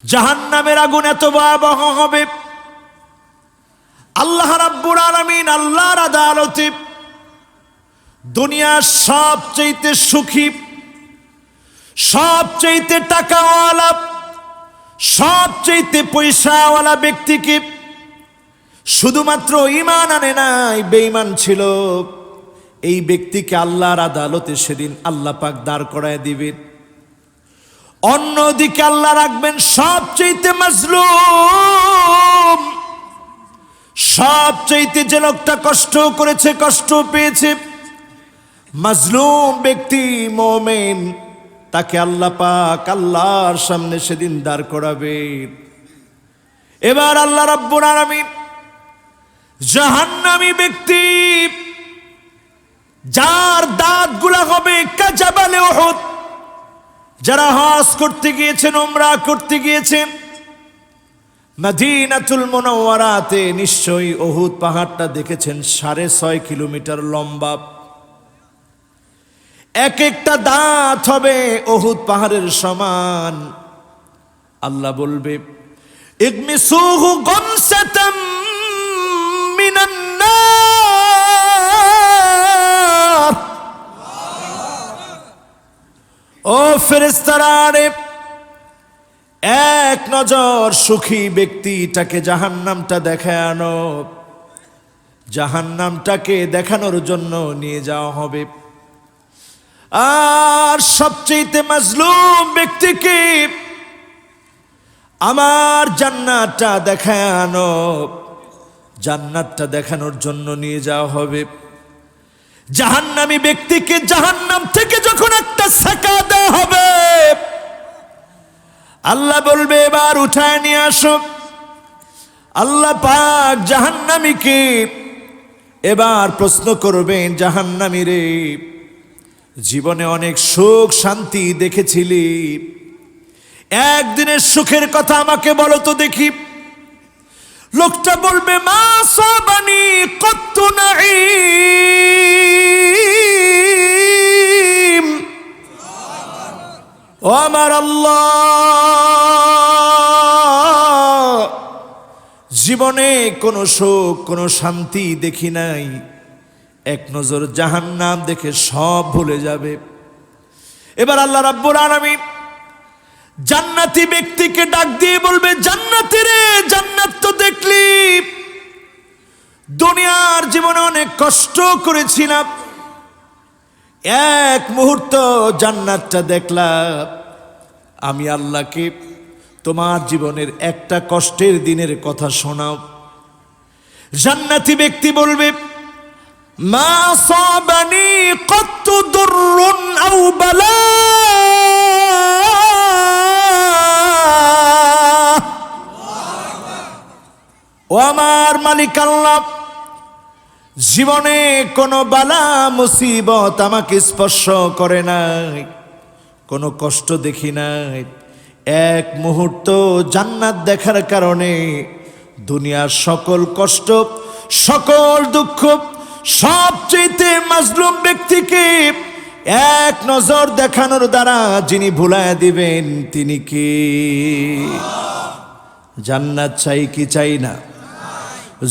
জাহান্নামের আগুন এত ভয়াবহ হবে, আল্লাহ রাব্বুল আলামিন আল্লাহর আদালতে দুনিয়ার সবচেয়ে সুখী, সবচেয়ে টাকাওয়ালা, সবচেয়ে পয়সাওয়ালা ব্যক্তিকে শুধুমাত্র ঈমান আনে নাই, বেঈমান ছিল, এই ব্যক্তিকে আল্লাহর আদালতে সেদিন আল্লাহ পাক দাঁড় করায় দিবেন। অন্যদিকে আল্লাহ রাখবেন সবচেয়ে মাজলুম, সবচেয়ে যে লোকটা কষ্ট করেছে, কষ্ট পেয়েছে, মাজলুম ব্যক্তি মুমিন, তাকে আল্লাহ পাক আল্লাহর সামনে সেদিন দাঁড় করাবেন। এবার আল্লাহ রাব্বুল আলামিন জাহান্নামী ব্যক্তি, যার দাঁতগুলা হবে কাজাবালে উহুদ, যারা হজ করতে গিয়েছেন, উমরা করতে গিয়েছেন মদিনাতুল মুনাওয়ারাতে, নিশ্চয়ই উহুদ পাহাড়টা দেখেছেন, 6.5 কিলোমিটার লম্বা। এক একটা দাঁত হবে উহুদ পাহাড়ের সমান। আল্লাহ বলবে ইগমিসুহু গমসাতাম মিনান নার। ও ফেরেশতারা, এক নজর সুখী ব্যক্তিটাকে জাহান্নামটা দেখায় আনো। জাহান্নামটাকে দেখানোর জন্য নিয়ে যাওয়া হবে। আর সবচেয়ে মাজলুম ব্যক্তিকে আমার জান্নাতটা দেখায় আনো। জান্নাতটা দেখানোর জন্য নিয়ে যাওয়া হবে। জাহান্নামী ব্যক্তিকে জাহান্নাম থেকে যখন একটা ছাকা দেওয়া হবে, আল্লাহ বলবে এবার উঠায় নিয়ে আসো। আল্লাহ পাক জাহান্নামীকে এবার প্রশ্ন করবেন, জাহান্নামী রে, জীবনে অনেক সুখ শান্তি দেখেছিলি, একদিনের সুখের কথা আমাকে বলো তো দেখি। লোকটা বলবে মা সাবানি কত্তু নাঈম। ও আমার আল্লাহ, জীবনে কোনো সুখ কোনো শান্তি দেখি নাই, এক নজর জাহান্নাম দেখে সব ভুলে যাবে। এবার আল্লাহ রাব্বুল আলামিন জান্নাতি ব্যক্তিকে ডাক দিয়ে বলবে, জান্নাতি রে, জান্নাত তো দেখলি, দুনিয়ার জীবনে অনেক কষ্ট করেছিলাম, এক মুহূর্ত জান্নাতটা দেখলাম। আমি আল্লাহকে তোমার জীবনের একটা কষ্টের দিনের কথা শোনাও। জান্নাতি ব্যক্তি বলবে মা সাবানি কত্তু দুররুন আও বালা। ও আমার মালিক আল্লাহ, জীবনে কোনো বালা মুসিবত আমাকে স্পর্শ করে নাই, কোনো কষ্ট দেখি নাই। এক মুহূর্ত জান্নাত দেখার কারণে দুনিয়ার সকল কষ্ট, সকল দুঃখ, সবচেয়ে মাজলুম ব্যক্তিকে এক নজর দেখানোর দ্বারা যিনি ভুলায় দিবেন তিনি কে? জান্নাত চাই কি চাই না?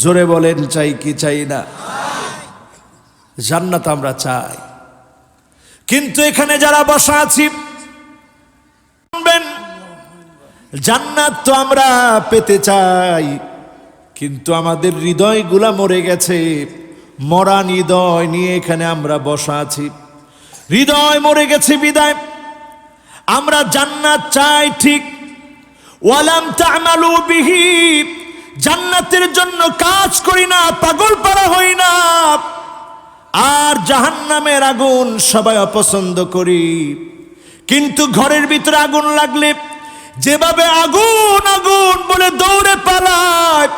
জোরে বলেন, চাই কি চাই না? জান্নাত আমরা চাই, কিন্তু এখানে যারা বসা আছি, জান্নাত তো আমরা পেতে চাই, কিন্তু আমাদের হৃদয়গুলা মরে গেছে। মরা হৃদয় নিয়ে এখানে আমরা বসা আছি। হৃদয় মরে গেছে বিদায় আমরা জান্নাত চাই ঠিক, ওয়ালাম তা'মালু বিহি, জান্নাতের জন্য কাজ করি না, পাগল পারা হই না। আর জাহান্নামের আগুন সবাই অপছন্দ করি, কিন্তু ঘরের ভিতরে আগুন লাগলে যেভাবে আগুন আগুন বলে দৌড়ে পালায়,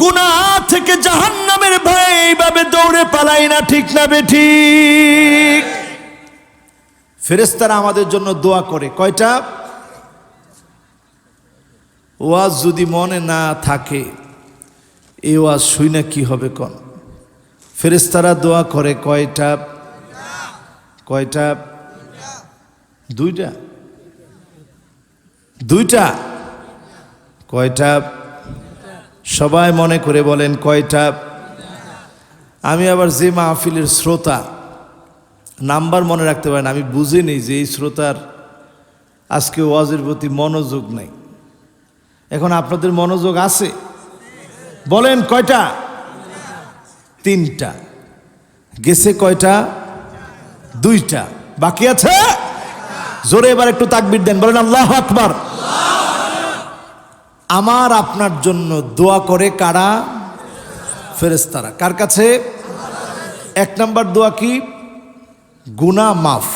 গুনাহ থেকে জাহান্নামের ভয়ে এইভাবে দৌড়ে পালাই না, ঠিক না বেঠিক? ফেরেশতারা আমাদের জন্য দোয়া করে কয়টা? ওয়াজ যদি মনে না থাকে, এই ওয়াজ শুই না কি হবে কোন? ফেরেশতারা দোয়া করে কয়টা? কয়টা? দুইটা। দুইটা। কয়টা? সবাই মনে করে বলেন কয়টা? আমি আবার যে মাহফিলের শ্রোতা নাম্বার মনে রাখতে পারেন, আমি বুঝিনি যে এই শ্রোতার আজকে ওয়াজের প্রতি মনোযোগ নাই। এখন আপনাদের মনোযোগ আছে? বলেন কয়টা? তিনটা। গেছে কয়টা? দুইটা। বাকি আছে? জোরে এবার একটু তাকবীর দেন, বলেন আল্লাহু আকবার। আমার আপনার জন্য দোয়া করে কারা? ফেরেশতারা। কার কাছে? এক নাম্বার দোয়া কি? গুনাহ মাফ।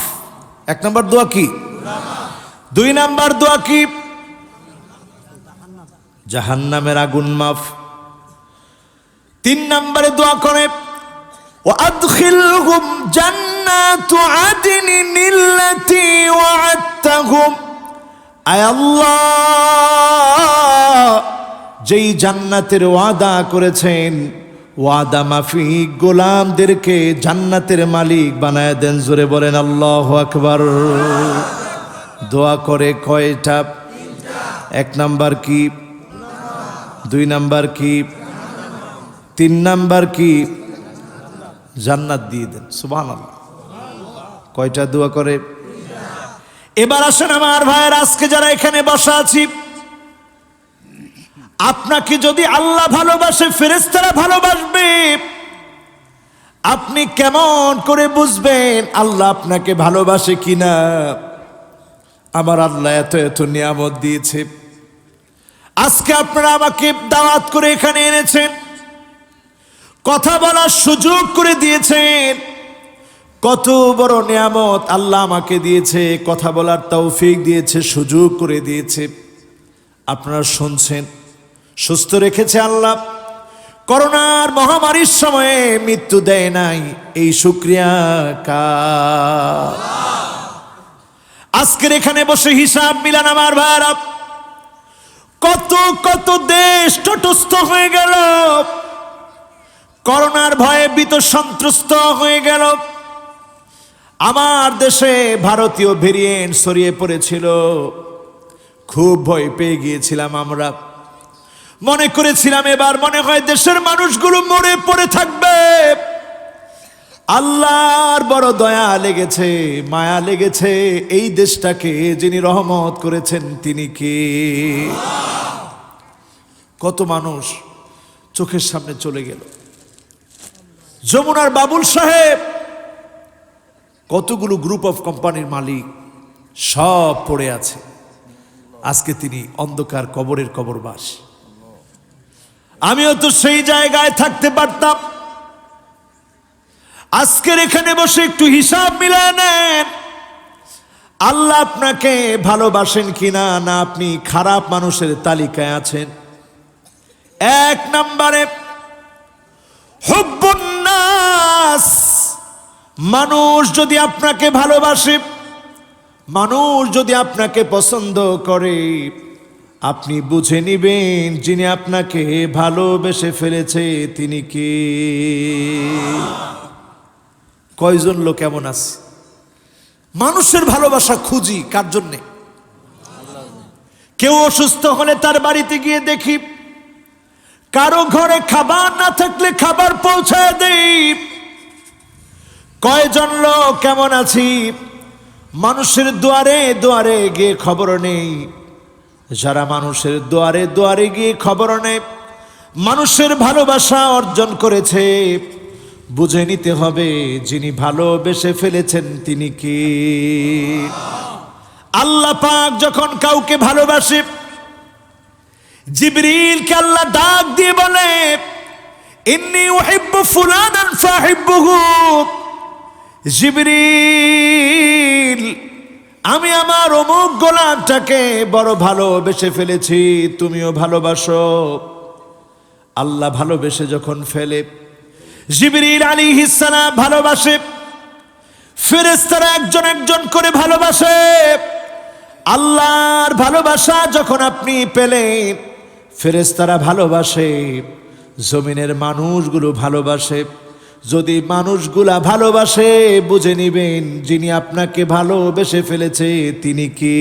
এক নাম্বার দোয়া কি? দুই নাম্বার দোয়া কি? জাহান্নামের আগুন মাফ। তিন নম্বরে দোয়া করে ওয়াদখিলহুম জান্নাতু আদনিন আল্লাতী ওয়া'আদতাহুম। আয় আল্লাহ, যেই জান্নাতের ওয়াদা করেছেন ওয়াদা মাফিক গোলামদেরকে জান্নাতের মালিক বানায় দেন। জোরে বলেন আল্লাহু আকবার। দোয়া করে কয়টা? এক নাম্বার কি? দুই নাম্বার কি? তিন নাম্বার কি? জান্নাত দিয়ে দেন। সুবহানাল্লাহ। কয়টা দোয়া করে? এবার আসেন আমার ভাইয়ের, আজকে যারা এখানে বসা আছি, আপনাকে যদি আল্লাহ ভালোবাসে, ফেরেশতারা ভালোবাসবে। আপনি কেমন করে বুঝবেন আল্লাহ আপনাকে ভালোবাসে কিনা? আমার আল্লাহ এত এত নিয়ামত দিয়েছে। আজকে আপনারা আমাকে দাওয়াত করে এখানে এনেছেন, কথা বলার সুযোগ করে দিয়েছেন। কত বড় নিয়ামত আল্লাহ আমাকে দিয়েছে, কথা বলার তৌফিক দিয়েছে, সুযোগ করে দিয়েছে। আপনারা শুনছেন, সুস্থ রেখেছে আল্লাহ। করোনার মহামারীর সময়ে মৃত্যু দেয় নাই, এই শুকরিয়া কার? আজকের এখানে বসে হিসাব মিলান আমার ভাইরা। কত কত দেশ তটস্থ হয়ে গেল, করোনার ভয়ে ভীত সন্ত্রস্ত হয়ে গেল। আমার দেশে ভারতীয় ভেরিয়েন্ট ছড়িয়ে পড়েছিল, খুব ভয় পেয়ে গিয়েছিলাম। আমরা মনে করেছিলাম এবার মনে হয় দেশের মানুষগুলো মরে পড়ে থাকবে। আল্লাহর বড় দয়া লেগেছে, মায়া লেগেছে। এই দেশটাকে যিনি রহমত করেছেন তিনি কে? কত মানুষ চোখের সামনে চলে গেল। যমুনার বাবুল সাহেব, কতগুলো গ্রুপ অফ কোম্পানির মালিক, সব পড়ে আছে। আজকে তিনি অন্ধকার কবরের কবরবাস। আমিও তো সেই জায়গায় থাকতে পারতাম। আজকের এখানে বসে একটু হিসাব মিলায় নেন, আল্লাহ আপনাকে ভালোবাসেন কিনা, না আপনি খারাপ মানুষের তালিকায় আছেন। এক নম্বরে হুব্বুন নাস। মানুষ যদি আপনাকে ভালোবাসে, মানুষ যদি আপনাকে পছন্দ করে, আপনি বুঝে নিবেন যিনি আপনাকে ভালোবেসে ফেলেছে তিনি কে। কয়জন লোক এমন আছে মানুষের ভালোবাসা খুঁজি, কার জন্যে? কেউ অসুস্থ হলে তার বাড়িতে গিয়ে দেখি, কারো ঘরে খাবার না থাকলে খাবার পৌঁছায় দেই। কয়জন লোক কেমন আছি মানুষের দুয়ারে দুয়ারে গিয়ে খবর নেই। যারা মানুষের দুয়ারে দুয়ারে গিয়ে খবর নেই, মানুষের ভালোবাসা অর্জন করেছে, বুঝে নিতে হবে যিনি ভালোবেসে ফেলেছেন তিনি কে। আল্লাহ পাক যখন কাউকে ভালোবাসে, জিবরিলকে আল্লাহ ডাক দিয়ে বলে, ইন্নী উহিব্বু ফুলানান ফাহিব্বুহু। জিবরিল, আমি আমার অমুক গোলামটাকে বড় ভালোবেসে ফেলেছি, তুমিও ভালোবাসো। আল্লাহ ভালোবেসে যখন ফেলে, জিবরিল আলাইহিস সালাম ভালোবাসে, ফেরেশতারা একজন একজন করে ভালোবাসে। আল্লাহর ভালোবাসা যখন আপনি পেলেন, ফেরেশতারা ভালোবাসে, জমিনের মানুষগুলো ভালোবাসে। যদি মানুষগুলা ভালোবাসে, বুঝে নিবেন যিনি আপনাকে ভালোবেসে ফেলেছে তিনি কি।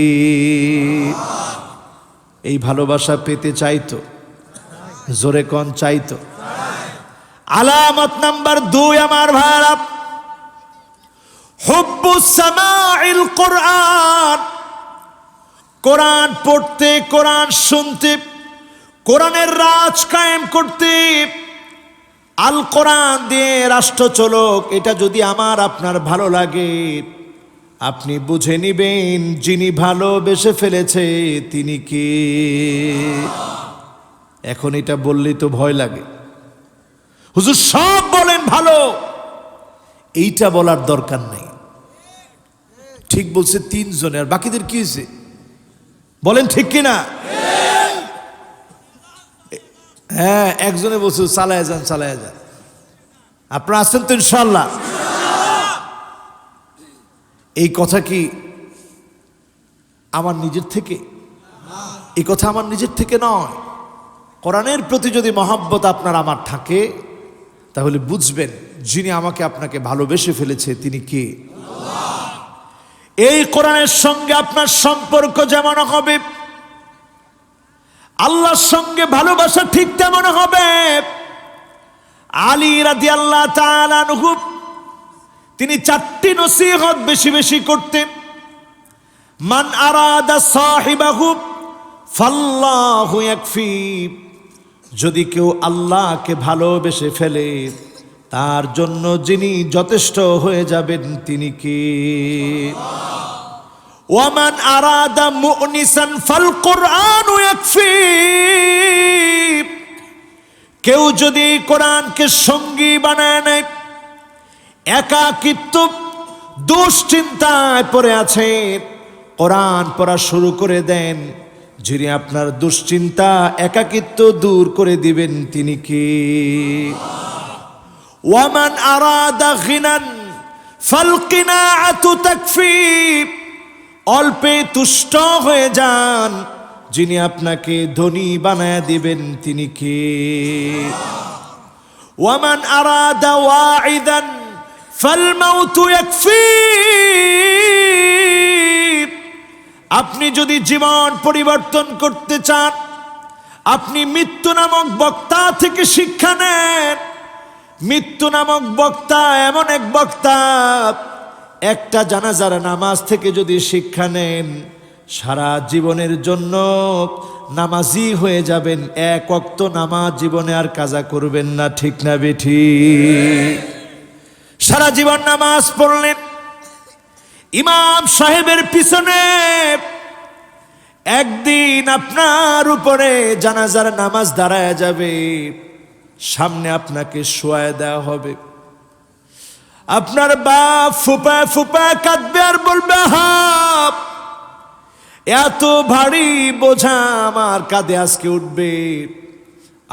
এই ভালোবাসা পেতে চাইতো? জোরে কোন চাইতো? আলামত নাম্বার 2 আমার ভাইরা, হুব্বুস সামাইল কোরআন। কোরআন পড়তে, কোরআন শুনতে, কোরআনের রাজ কায়েম করতে, আল কোরআন দিয়ে রাষ্ট্র চলক, এটা যদি আমার আপনার ভালো লাগে, আপনি বুঝে নিবেন যিনি ভালোবেসে ফেলেছে তিনি কে। এখন এটা বললেই তো ভয় লাগে, হুজুর সব বলেন ভালো, এইটা বলার দরকার নাই। ঠিক বলছে 3 জনে, আর বাকিদের কি হয়েছে বলেন ঠিক কিনা? হ্যাঁ, একজনে বলছে চালায় যান, চালায় যান। আপনারা আছেন তো ইনশাআল্লাহ? এই কথা কি আমার নিজের থেকে? এই কথা আমার নিজের থেকে নয়। কোরআনের প্রতি যদি মহব্বত আপনার আমার থাকে, তাহলে বুঝবেন যিনি আমাকে আপনাকে ভালোবেসে ফেলেছে তিনি কে। এই কোরআনের সঙ্গে আপনার সম্পর্ক যেমন হবে, আল্লাহর সঙ্গে ভালোবাসা ঠিক তেমন হবে। আলী রাদিয়াল্লাহু তাআলা আনহু তিনি 4টি নসিহত বেশি বেশি করতেন। মান আরাদা সাহিবাহু ফাল্লাহু ইয়াকফি। যদি কেউ আল্লাহকে ভালোবেসে ফেলে, তার জন্য যিনি যথেষ্ট হয়ে যাবেন তিনি কে। ওয়ামান আরাদা মুনিসান ফাল কুরআনু ইয়াকফি। কেউ যদি কোরআনকে সঙ্গী বানায় নেয়, একাকিত্ব দুশ্চিন্তায় পড়ে আছে, কোরআন পড়া শুরু করে দেন, যিনি আপনার দুশ্চিন্তা একাকিত্ব দূর করে দিবেন তিনি কে। ওয়ামান আরাদা গিনান ফাল কিনাআতু তাকফি। অল্পে তুষ্ট হয়ে যান, যিনি আপনাকে ধনী বানায় দিবেন তিনি কে। ওয়ামান আরাদা ওয়াইদান ফাল মাউতু ইয়াকফি। আপনি যদি জীবন পরিবর্তন করতে চান, আপনি মৃত্যু নামক বক্তা থেকে শিক্ষা নেন। মৃত্যু নামক বক্তা এমন এক বক্তা, একটা জানাজার নামাজ থেকে যদি শিক্ষা নেন, সারা জীবনের জন্য নামাজি হয়ে যাবেন। 1 ওয়াক্ত নামাজ জীবনে আর কাজা করবেন না, ঠিক না বেঠিক? সারা জীবন নামাজ পড়লেন, ইমাম সাহেবের পিছনে একদিন আপনার উপরে জানাজার নামাজ দাঁড়ায় যাবে, সামনে আপনাকে শোয়ায় দেওয়া হবে। আপনার বাপ ফুপায় ফুপায় কাঁদবে আর বলবে, হাপ এত ভারী বোঝা আমার কাঁধে আজকে উঠবে,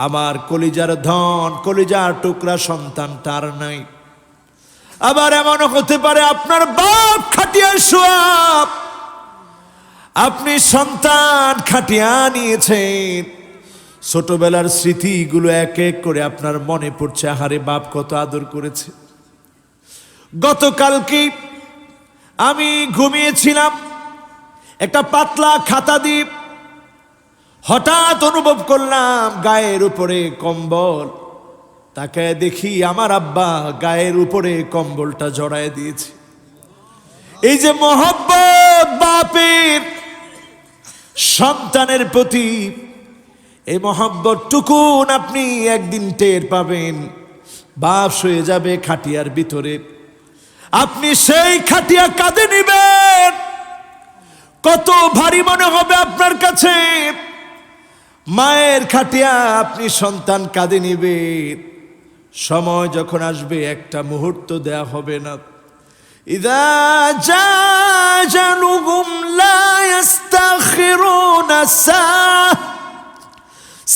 আমার কলিজার ধন, কলিজার টুকরা সন্তান তার নাই। আবার এমনও হতে পারে আপনার বাপ খাটিয়া শোয়াব, আপনি সন্তান খাটিয়া নিয়েছেন। ছোটবেলার স্মৃতিগুলো এক এক করে আপনার মনে পড়ছে, আহারে বাপ কত আদর করেছে। গতকালকে আমি ঘুমিয়েছিলাম, একটা পাতলা খাতা দিয়ে হঠাৎ অনুভব করলাম গায়ের উপরে কম্বল। তাকায় দেখি আমার আব্বা গায়ের উপরে কম্বলটা জড়ায় দিয়েছে। এই যে মহব্বত বাপের সন্তানের প্রতি, এই মহব্বত টুকুন আপনি একদিন টের পাবেন। বাপ শুয়ে যাবে খাটিয়ার ভিতরে, আপনি সেই খাটিয়া কাঁধে নিবেন, কত ভারী মনে হবে আপনার কাছে। মায়ের খাটিয়া আপনি সন্তান কাঁধে নিবেন, সময় যখন আসবে একটা মুহূর্ত দেয়া হবে না। ইযা জাআজালুহুম লা ইস্তাখিরুনা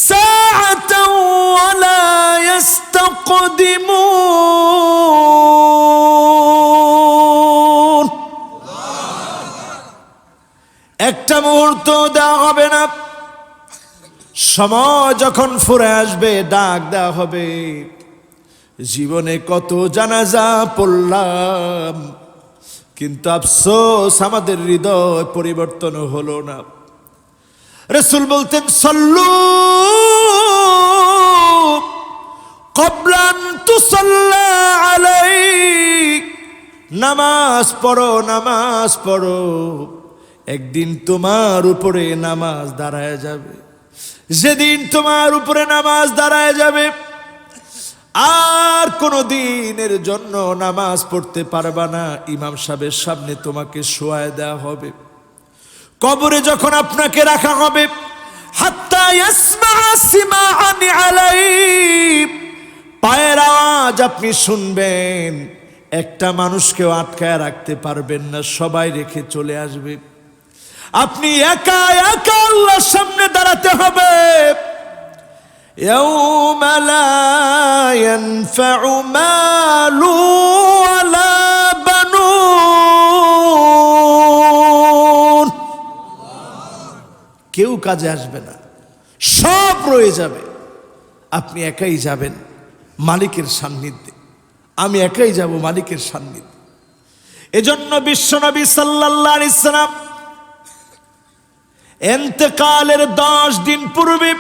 সাআতাও ওয়া লা ইস্তাকদিমুন। একটা মুহূর্ত দেওয়া হবে না, সময় যখন ফুরে আসবে ডাক দেওয়া হবে। জীবনে কত জানাজা পড়লাম, কিন্তু আফসোস আমাদের হৃদয় পরিবর্তন হলো না। রাসূল বলতেন সাল্লু ক্বাবলা আন তুসাল্লা আলাইক, নামাজ পড়ো, নামাজ পড়ো, একদিন তোমার উপরে নামাজ দাঁড়ায় যাবে। যেদিন তোমার উপরে নামাজ দাঁড়ায় যাবে আর কোনো দিনের জন্য নামাজ পড়তে পারবা না, ইমাম সাহেবের সামনে তোমাকে শোয়ায় দেওয়া হবে। কবরে যখন আপনাকে রাখা হবে, হাত্তা ইয়াসমা সিমাআন আলাইহি, পায়ের আওয়াজ আপনি শুনবেন, একটা মানুষকেও আটকায় রাখতে পারবেন না, সবাই রেখে চলে আসবে। আপনি একা একা আল্লাহর সামনে দাঁড়াতে হবে। ইয়াউমা লা ইয়ানফাউ মালু ওয়ালা বানুন, কেউ কাজে আসবে না, সব রয়ে যাবে। আপনি একাই যাবেন মালিকের সান্নিধ্যে, আমি একাই যাব মালিকের সান্নিধ্যে। এজন্য বিশ্বনবী সাল্লাল্লাহু আলাইহি সাল্লাম ইন্তেকালের 10 দিন পূর্বে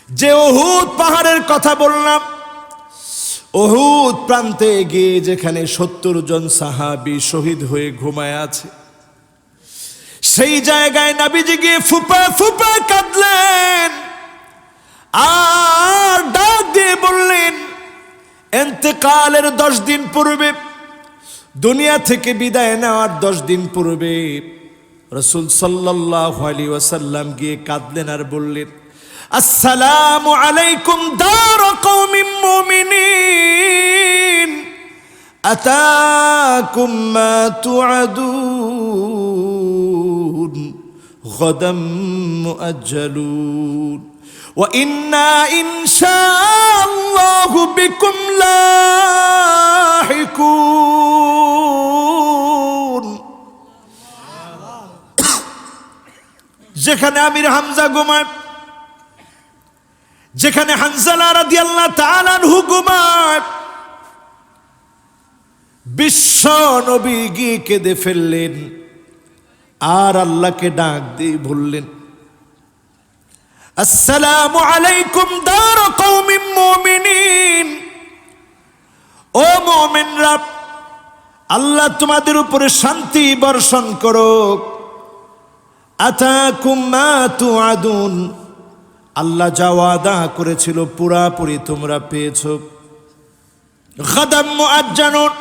যে উহুদ পাহাড়ের কথা বললাম, উহুদ প্রান্তে গিয়ে যেখানে 70 জন সাহাবী শহীদ হয়ে ঘুমায় আছে, সেই জায়গায় নবীজি গিয়ে ফুপা ফুপা কাঁদলেন আর ডাক দিয়ে বললেন, ইন্তেকালের 10 দিন পূর্বে, দুনিয়া থেকে বিদায় নেওয়ার 10 দিন পূর্বে রাসূল সাল্লাল্লাহু আলাইহি ওয়াসাল্লাম গিয়ে কাঁদলেন আর বললেন, আসসালামু আলাইকুম দার কওমিন মুমিনিন, আতাকুম মা তুআদুন গাদাম মুআজ্জালুন ওয়া ইন্না ইনশাআল্লাহু বিকুম লাহিকুন। যেখানে আমির হামজা ঘুমায়, যেখানে হানজালা রাদিয়াল্লাহু তাআলা আনহু ঘুমায়, বিশ্ব নবী গিয়ে কেঁদে ফেললেন আর আল্লাহকে ডাক দিয়ে বললেন, আসসালামু আলাইকুম দার কওমিন মুমিনিন, ও মুমিনরা, আল্লাহ তোমাদের উপরে শান্তি বর্ষণ করুক। আতাকুম মা তুআদুন, আল্লাহ যা ওয়াদা করেছিল পুরাপুরি তোমরা পেয়েছো। গাদাম মুআজ্জালুন,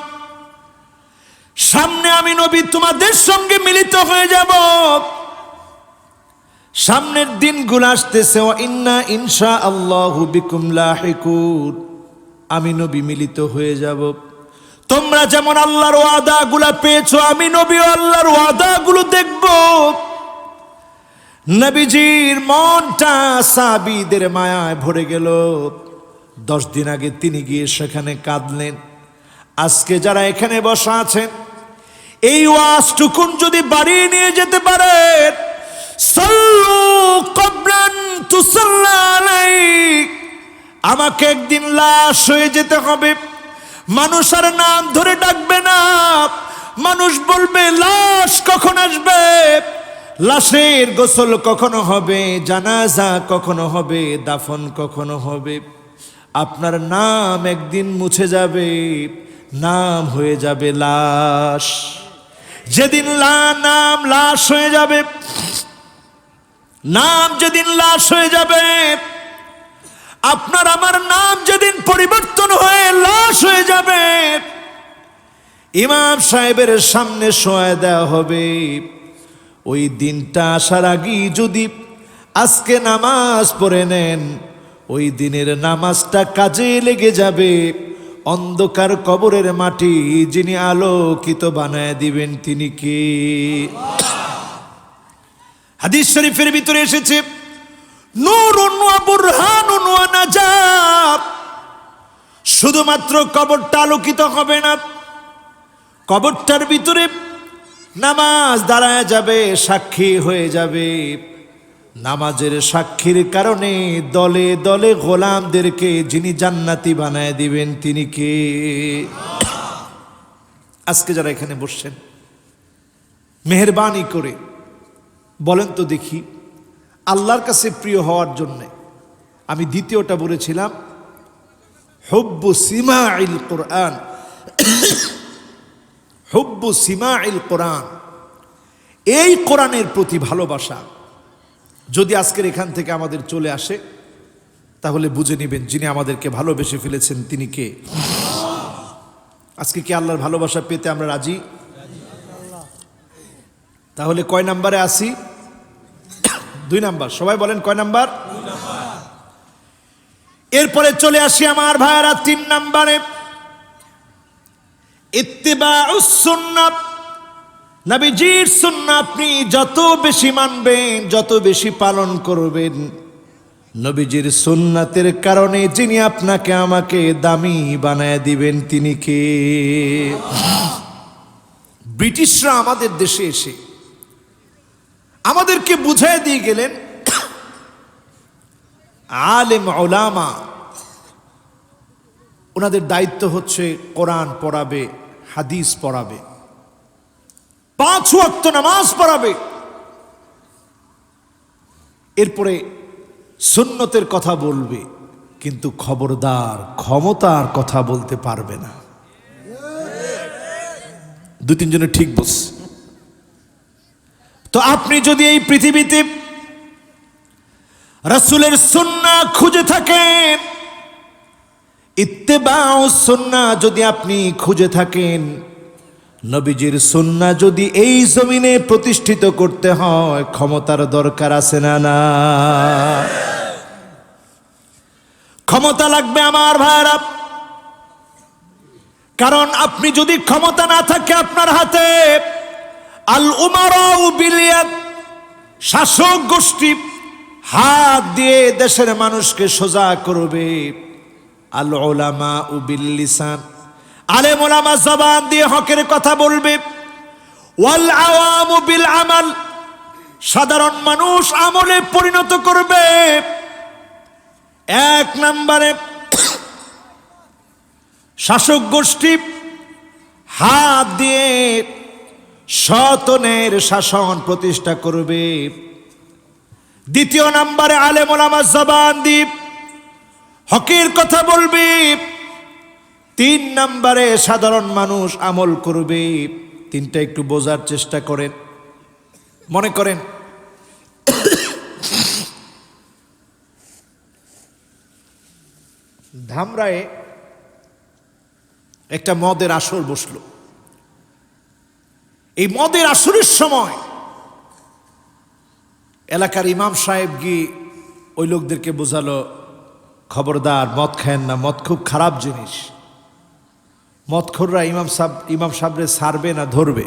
সামনে আমি নবী তোমাদের সঙ্গে মিলিত হয়ে যাব। সামনের দিনগুলো আসতেছে, ওয়া ইন্না ইনশাআল্লাহু বিকুম লাহিকুন, আমি নবী মিলিত হয়ে যাব। তোমরা যেমন আল্লাহর ওয়াদাগুলো পেয়েছো, আমি নবী আল্লাহর ওয়াদাগুলো দেখব। নবীজির মনটা সাহাবীদের মায়ায় ভরে গেল। 10 দিন আগে তিনি গিয়ে সেখানে কাঁদলেন। আজকে যারা এখানে বসা আছেন, এই ওয়াজটুকুন যদি বাড়িয়ে নিয়ে যেতে পারেন, সাল্লু ক্বাবলা আন তুসাল্লা আলাইক, আমাকে একদিন লাশ হয়ে যেতে হবে। মানুষ আর নাম ধরে ডাকবে না, মানুষ বলবে লাশ কখন আসবে, লাশের গোসল কখনো হবে, জানাজা কখনো হবে, দাফন কখনো হবে। আপনার নাম একদিন মুছে যাবে, নাম হয়ে যাবে লাশ। যেদিন নাম লাশ হয়ে যাবে, নাম যেদিন লাশ হয়ে যাবে, আপনার আমার নাম যেদিন পরিবর্তন হয়ে লাশ হয়ে যাবে, ইমাম সাহেবের সামনে শোয়ায় দেওয়া হবে। ওই দিনটা আসার আগেই যদি আজকে নামাজ পড়ে নেন, ওই দিনের নামাজটা কাজে লেগে যাবে। অন্ধকার কবরের মাটি যিনি আলোকিত বানায় দিবেন তিনি কে? হাদিস শরীফের ভিতরে এসেছে, নূরুন ওয়া বুরহানুন ওয়া নাজাত, শুধুমাত্র কবরটা আলোকিত হবে না, কবরটার ভিতরে নামাজ দাঁড়ায় যাবে, সাক্ষী হয়ে যাবে। নামাজের সাক্ষীর কারণে দলে দলে গোলামদেরকে যিনি জান্নাতি বানায় দিবেন তিনি কে? আজকে যারা এখানে বসছেন, মেহেরবানি করে বলেন তো দেখি, আল্লাহর কাছে প্রিয় হওয়ার জন্যে আমি দ্বিতীয়টা বলেছিলাম হুব্বু সিমাইল কোরআন, হুব্বু সিমাইল কোরআন, এই কোরআনের প্রতি ভালোবাসা যদি আজকের এখান থেকে আমাদের চলে আসে তাহলে বুঝে নেবেন যিনি আমাদেরকে ভালোবেসে ফেলেছেন তিনি কে। আজকে কি আল্লাহর ভালোবাসা পেতে আমরা রাজি? তাহলে কয় নাম্বারে আসি? 2 নাম্বার। সবাই বলেন কয় নাম্বার? এরপরে চলে আসি আমার ভাইয়েরা 3 নাম্বারে, ইত্তিবাউস সুন্নাহ। নবীজির সুন্নাহ আপনি যত বেশি মানবেন, যত বেশি পালন করবেন, নবীজির সুন্নাতের কারণে যিনি আপনাকে আমাকে দামি বানায় দিবেন তিনি কে? ব্রিটিশরা আমাদের দেশে এসে আমাদেরকে বুঝায় দিয়ে গেলেন আলেম উলামা ওনাদের দায়িত্ব হচ্ছে কোরআন পড়াবে, হাদিস পড়াবে, 5 ওয়াক্ত নামাজ পড়াবে, এরপরে সুন্নতের কথা বলবে, কিন্তু খবরদার ক্ষমতার কথা বলতে পারবে না। 2-3 জনের ঠিক বস। তো আপনি যদি এই পৃথিবীতে রাসূলের সুন্নাহ খুঁজে থাকেন, ইত্তেবাউস সুন্নাহ যদি আপনি খুঁজে থাকেন, নবীজির সুন্নাহ যদি এই জমিনে প্রতিষ্ঠিত করতে হয় ক্ষমতার দরকার আছে না? না, ক্ষমতা লাগবে আমার ভাইরা। কারণ আপনি যদি ক্ষমতা না থাকে আপনার হাতে, আল উমারাউ বিল ইয়াদ, শাসক গোষ্ঠী হাত দিয়ে দেশের মানুষকে সোজা করবে, আল উলামাউ বিল লিসান, আলেম ওলামা জবান দিয়ে হকের কথা বলবে, ওয়াল আওয়ামু বিল আমাল, সাধারণ মানুষ আমলে পরিণত করবে। 1 নম্বরে শাসক গোষ্ঠী হাত দিয়ে সতনের শাসন প্রতিষ্ঠা করবে। 2 নম্বরে আলেম ওলামা জবান দিয়ে হকের কথা বলবে। 3 নম্বরে সাধারণ মানুষ আমল করবে। 3টা একটু বোঝার চেষ্টা করেন। মনে করেন ধামরায়ে একটা মদের আসর বসলো। এই মদের আসরের সময় এলাকার ইমাম সাহেব গিয়ে ওই লোকদেরকে বোঝালো, খবরদার মদ খায়েন না, মদ খুব খারাপ জিনিস। মদখোররা ইমাম সাহেবরে ছাড়বে না ধরবে?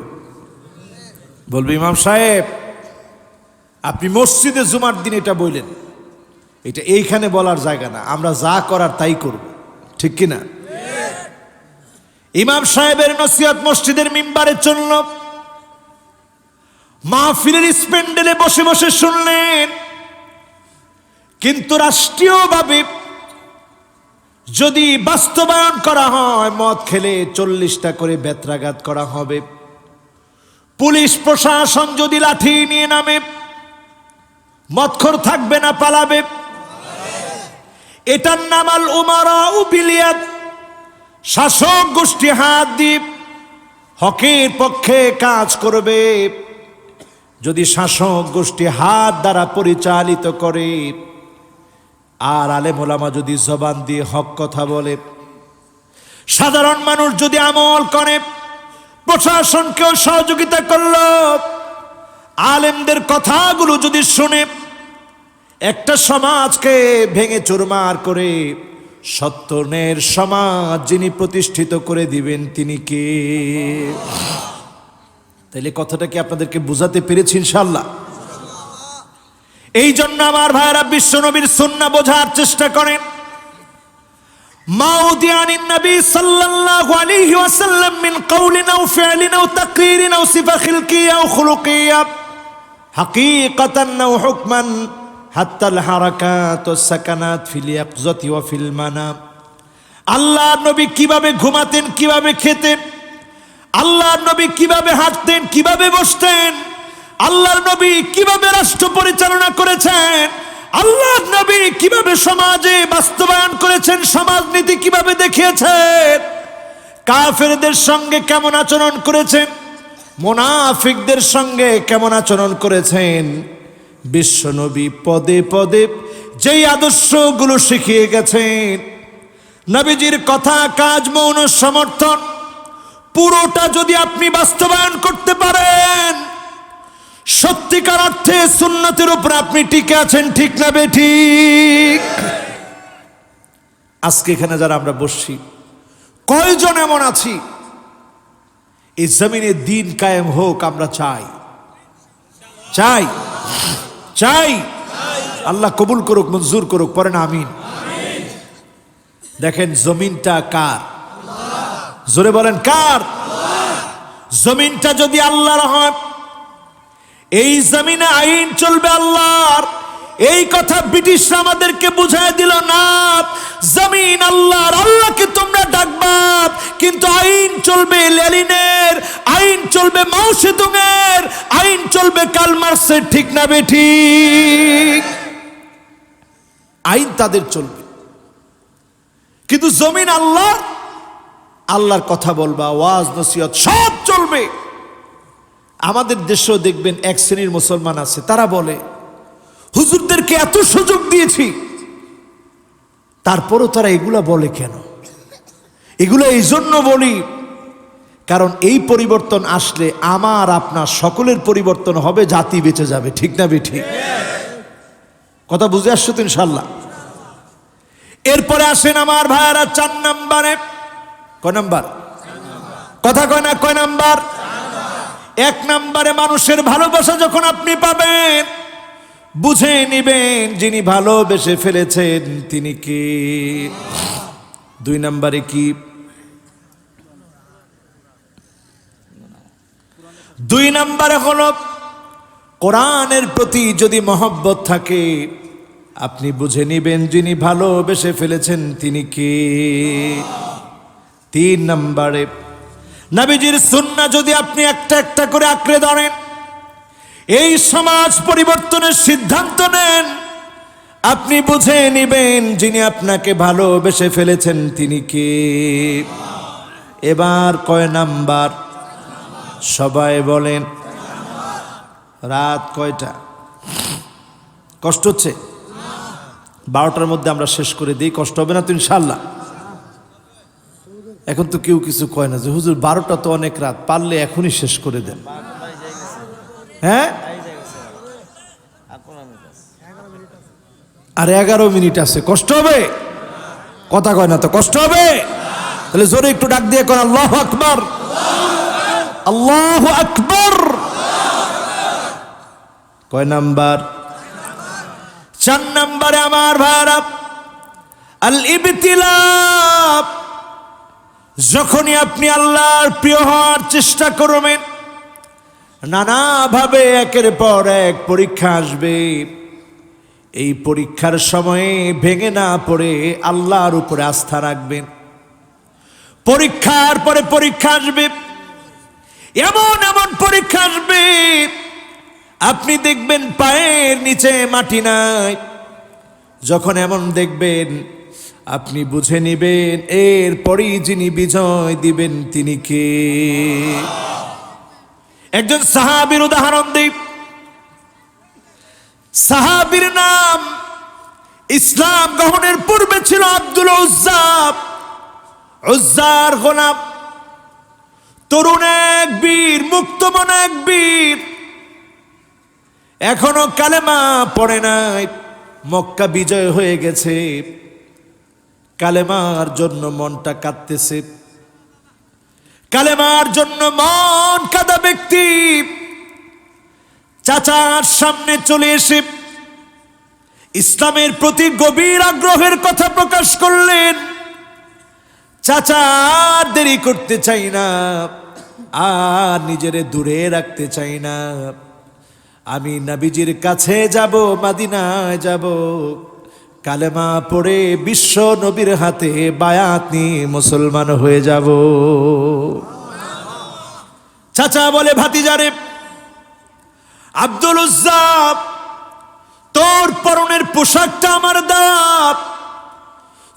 বলবে ইমাম সাহেব আপনি মসজিদে জুমার দিন এটা বললেন, এটা এইখানে বলার জায়গা না, আমরা যা করার তাই করব, ঠিক কিনা? ইমাম সাহেবের নসিহত মসজিদের মিম্বারে চলল, মাহফিলের স্প্যান্ডেলে বসে বসে শুনলেন। কিন্তু রাষ্ট্রীয়ভাবে যদি বাস্তবায়ন করা হয়, মদ খেলে 40টা করে বেত্রাঘাত করা হবে। পুলিশ প্রশাসন যদি লাঠি নিয়ে নামে, মদখোর থাকবে না, পালাবে। এটার নাম আল উমারাউ বিল ইয়াদ, শাসক গোষ্ঠী হাত দিয়ে হকের পক্ষে কাজ করবে। যদি শাসক গোষ্ঠী হাত দ্বারা পরিচালিত করে আর আলেম ওলামা যদি জবান দিয়ে হক কথা বলে, সাধারণ মানুষ যদি আমল করে, প্রশাসনকেও সহযোগিতা করলো, আলেমদের কথাগুলো যদি শুনে, একটা সমাজকে ভেঙে চুরমার করে সত্যের সমাজ যিনি প্রতিষ্ঠিত করে দিবেন তিনি কে? তাইলে কথাটা কি আপনাদেরকে বুঝাতে পেরেছি ইনশাআল্লাহ? এই জন্য আমার ভাইরা বিশ্বনবীর সুন্নাহ বোঝার চেষ্টা করেন। মাউদিয়ানিন নবী সাল্লাল্লাহু আলাইহি ওয়াসাল্লাম মিন কাউলিন আও ফি'লিন আও তাকরিরিন আও সিফা খিলকিয়া আও খুলুকিয়া হাকীকাতান আও হুকমান হাত্তাল হারাকাত ওয়াস সাকানাত ফিল ইয়াকযাতি ওয়া ফিল মানাম। আল্লাহ নবী কিভাবে ঘুমাতেন, কিভাবে খেতেন, আল্লাহ নবী কিভাবে হাঁটতেন, কিভাবে বসতেন, আল্লাহর নবী কিভাবে রাষ্ট্র পরিচালনা করেছেন, আল্লাহর নবী কিভাবে সমাজে বাস্তবায়ন করেছেন, সমাজনীতি কিভাবে দেখিয়েছেন, কাফেরদের সঙ্গে কেমন আচরণ করেছেন, মুনাফিকদের সঙ্গে কেমন আচরণ করেছেন, বিশ্বনবী পদে পদে যেই আদর্শগুলো শিখিয়ে গেছেন, নবীজির কথা কাজ মৌন সমর্থন পুরোটা যদি আপনি বাস্তবায়ন করতে পারেন, সত্যিকার অর্থে সুন্নতের উপর আপনি টিকে আছেন, ঠিক না বেঠিক? আজকে এখানে যারা আমরা বসছি, কয়জন এমন আছি এই জমিনে দিন কায়েম হোক আমরা চাই? চাই চাই আল্লাহ কবুল করুক, মঞ্জুর করুক, পড়েন আমিন। দেখেন জমিনটা কার? জোরে বলেন কার? জমিনটা যদি আল্লাহর হয়, এই জমিনে আইন চলবে আল্লাহর। এই কথা ব্রিটিশরা আমাদেরকে বুঝায় দিল না, জমিন আল্লাহর, আল্লাহকে তোমরা ডাকবা, কিন্তু আইন চলবে লেনিনের, আইন চলবে মাও সেতুংয়ের, আইন চলবে কার্ল মার্কসের, ঠিক না বেঠিক? আইন তাদের চলবে, কিন্তু জমিন আল্লাহ, আল্লাহর কথা বলবা, ওয়াজ নসিহত সব চলবে। আমাদের দেশেও দেখবেন এক শ্রেণীর মুসলমান আছে, তারা বলে হুজুরদেরকে এত সুযোগ দিয়েছি, তারপরও তারা এগুলা বলে কেন? এগুলো এই জন্য বলি কারণ এই পরিবর্তন আসলে আমার আপনার সকলের পরিবর্তন হবে, জাতি বেঁচে যাবে, ঠিক না বেঠিক? কথা বুঝে আসছো তো ইনশাল্লাহ? এরপরে আসেন আমার ভাইয়ারা 4 নম্বরে। কয় নাম্বার? কথা কয় না, কয় নাম্বার? 1 নম্বরে মানুষের ভালোবাসা যখন আপনি পাবেন, বুঝে নিবেন যিনি ভালোবেসে ফেলেছেন তিনি কে। 2 নম্বরে কি? 2 নম্বরে হলো কোরআনের প্রতি যদি মহব্বত থাকে, আপনি বুঝে নিবেন যিনি ভালোবেসে ফেলেছেন তিনি কে। 3 নম্বরে নবীজির সুন্নাহ যদি আপনি একটা একটা করে আঁকড়ে ধরেন, এই সমাজ পরিবর্তনের সিদ্ধান্ত নেন, আপনি বুঝে নিবেন যিনি আপনাকে ভালোবেসে ফেলেছেন তিনি কে। এবার কয় নাম্বার? সবাই বলেন। রাত কয়টা? কষ্ট হচ্ছে? 12টার মধ্যে আমরা শেষ করে দিই, কষ্ট হবে না তো ইনশাল্লাহ? এখন তো কেউ কিছু কয় না যে হুজুর 12টা তো অনেক রাত, পারলে এখনই শেষ করে দেন। হ্যাঁ, আর 11 মিনিট আছে, কষ্ট হবে? কথা কয় না তো, কষ্ট হবে? তাহলে জোরে একটু ডাক দিয়ে কোন আল্লাহু আকবার, আল্লাহু আকবার। কয় নাম্বার? 4 নম্বরে আমার ভাইরা আল ইবতিলা। যখনই আপনি আল্লাহর প্রিয় হওয়ার চেষ্টা করবেন, নানাভাবে একের পর এক পরীক্ষা আসবে। এই পরীক্ষার সময়ে ভেঙে না পড়ে আল্লাহর উপরে আস্থা রাখবেন। পরীক্ষার পরে পরীক্ষা আসবে, এমন এমন পরীক্ষা আসবে আপনি দেখবেন পায়ের নিচে মাটি নাই। যখন এমন দেখবেন আপনি বুঝে নিবেন এরপরই যিনি বিজয় দিবেন তিনি কে। একজন সাহাবীর উদাহরণ দিই। সাহাবীর নাম ইসলাম গ্রহণের পূর্বে ছিল আব্দুল উজ্জা। উজ্জার গোলাম, তরুণ এক বীর, মুক্তমন এক বীর, এখনো কালেমা পড়ে নাই। মক্কা বিজয় হয়ে গেছে, কালেমার জন্য মনটা কাঁদতেছে। কালেমার জন্য মন কাঁদা ব্যক্তি চাচার সামনে চলে এসে ইসলামের প্রতি গভীর আগ্রহের কথা প্রকাশ করলেন। চাচা আর দেরি করতে চাই না, আর নিজেরে দূরে রাখতে চাই না, আমি নবীজির কাছে যাব, মদিনায় যাব, কালেমা পড়ে বিশ্ব নবীর হাতে বায়াত নিয়ে মুসলমান হয়ে যাব। চাচা বলে, ভাতিজারে আব্দুল উজ্জা, তোর পরনের পোশাকটা আমার দাও,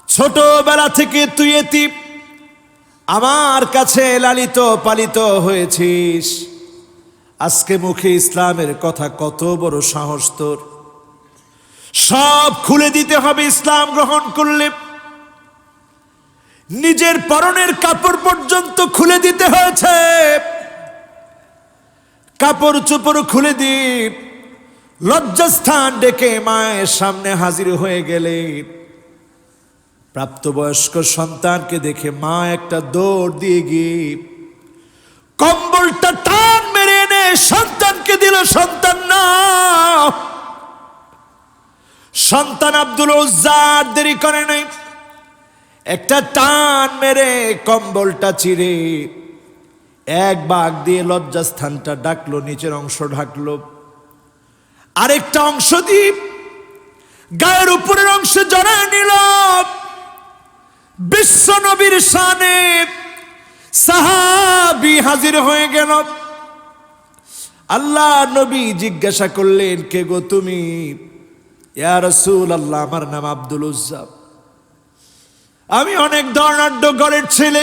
ছোটবেলা থেকে তুই এতিম, আমার কাছে লালিত পালিত হয়েছিস, আজকে মুখে ইসলামের কথা, কত বড় সাহস তোর! সব খুলে দিতে হবে ইসলাম গ্রহণ করলে। নিজের পরনের কাপড় পর্যন্ত খুলে দিতে হয়েছে। কাপড় চোপড় খুলে দি লজ্জাস্থান ডেকে মায়ের সামনে হাজির হয়ে গেলে, প্রাপ্তবয়স্ক সন্তানকে দেখে মা একটা দৌড় দিয়ে গিয়ে কম্বলটা টান মেরে এনে সন্তানকে দিল। সন্তান না, সন্তান আব্দুল উজ্জার দেরি করে নাই, একটা টান মেরে কম্বলটা চিরে এক বাগ দিয়ে লজ্জাস্থানটা ডাকলো, নিচের অংশ ঢাকলো, আরেকটা অংশ দিয়ে গায়ের উপরের অংশে জড়ায় নিল। বিশ্ব নবীর শানে সাহাবী হাজির হয়ে গেল। আল্লাহ নবী জিজ্ঞাসা করলেন, কে গো তুমি? ইয়া রাসূলুল্লাহ, আমার নাম আব্দুল উজ্জা, আমি অনেক ধনাঢ্য ঘরের ছেলে,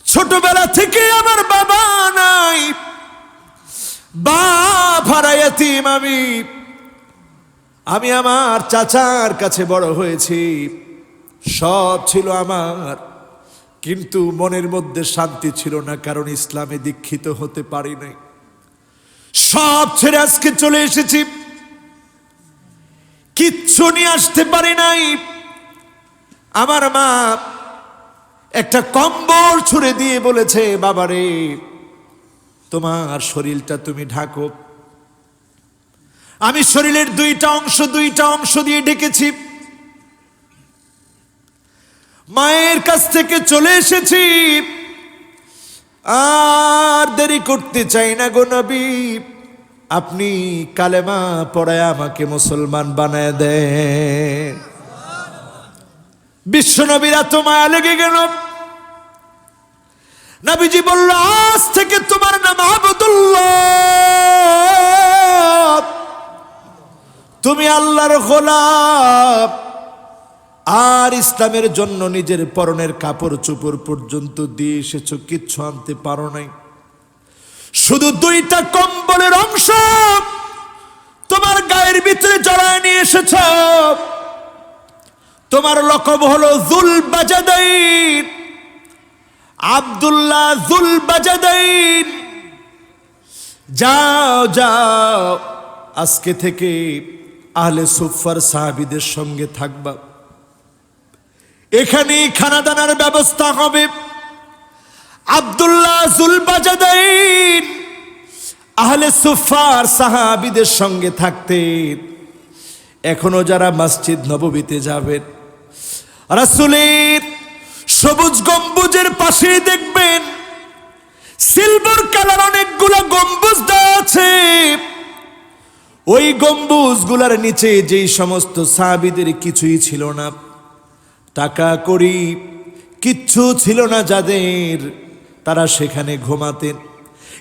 ছোটবেলা থেকে আমার বাবা নাই, বাপ হারা ইয়াতীম আমি আমার চাচার কাছে বড় হয়েছি, সব ছিল আমার, কিন্তু মনের মধ্যে শান্তি ছিল না, কারণ ইসলামে দীক্ষিত হতে পারি নাই। সব ছেড়ে আজকে চলে এসেছি, কিচ্ছু নিয়ে আসতে পারি নাই। আমার মা একটা কম্বল ছুঁড়ে দিয়ে বলেছে, বাবারে তোমার শরীরটা তুমি ঢাকো। আমি শরীরের দুইটা অংশ দিয়ে ঢেকেছি। মায়ের কাছ থেকে চলে এসেছি, আর দেরি করতে চাই না গো নবী, আপনি কালেমা পড়ায় আমাকে মুসলমান বানায় দেন। বিশ্ব নবীর এত মায়া লেগে গেল। নবীজি বলল, আজ থেকে তোমার নাম আবদুল্লাহ, তুমি আল্লাহর গোলাম। আর ইসলামের জন্য নিজের পরনের কাপড় চোপড় পর্যন্ত দিয়ে এসেছো, কিচ্ছু আনতে পারো নাই, শুধু দুইটা কম্বলের অংশ তোমার গায়ের ভিতরে জড়ায় নিয়ে এসেছ। তোমার লকব হলো যুল বাজাদাইন, আব্দুল্লাহ যুল বাজাদাইন। যাও যাও, আজকে থেকে আহলে সুফার সাহাবীদের সঙ্গে থাকবা, এখানেই খানা দানার ব্যবস্থা হবে। আব্দুল্লাহ যুল বাজাদাইন আহলে সুফার সাহাবীদের সঙ্গে থাকতেন। এখনো যারা মসজিদ নববীতে যাবেন, রাসূলের সবুজ গম্বুজের পাশে দেখবেন সিলভার কালার অনেকগুলো গম্বুজ দেওয়া আছে। ওই গম্বুজগুলোর নিচে যেই সমস্ত সাহাবীদের কিছুই ছিল না, টাকা করি কিচ্ছু ছিল না যাদের, তারা সেখানে ঘুমাতেন।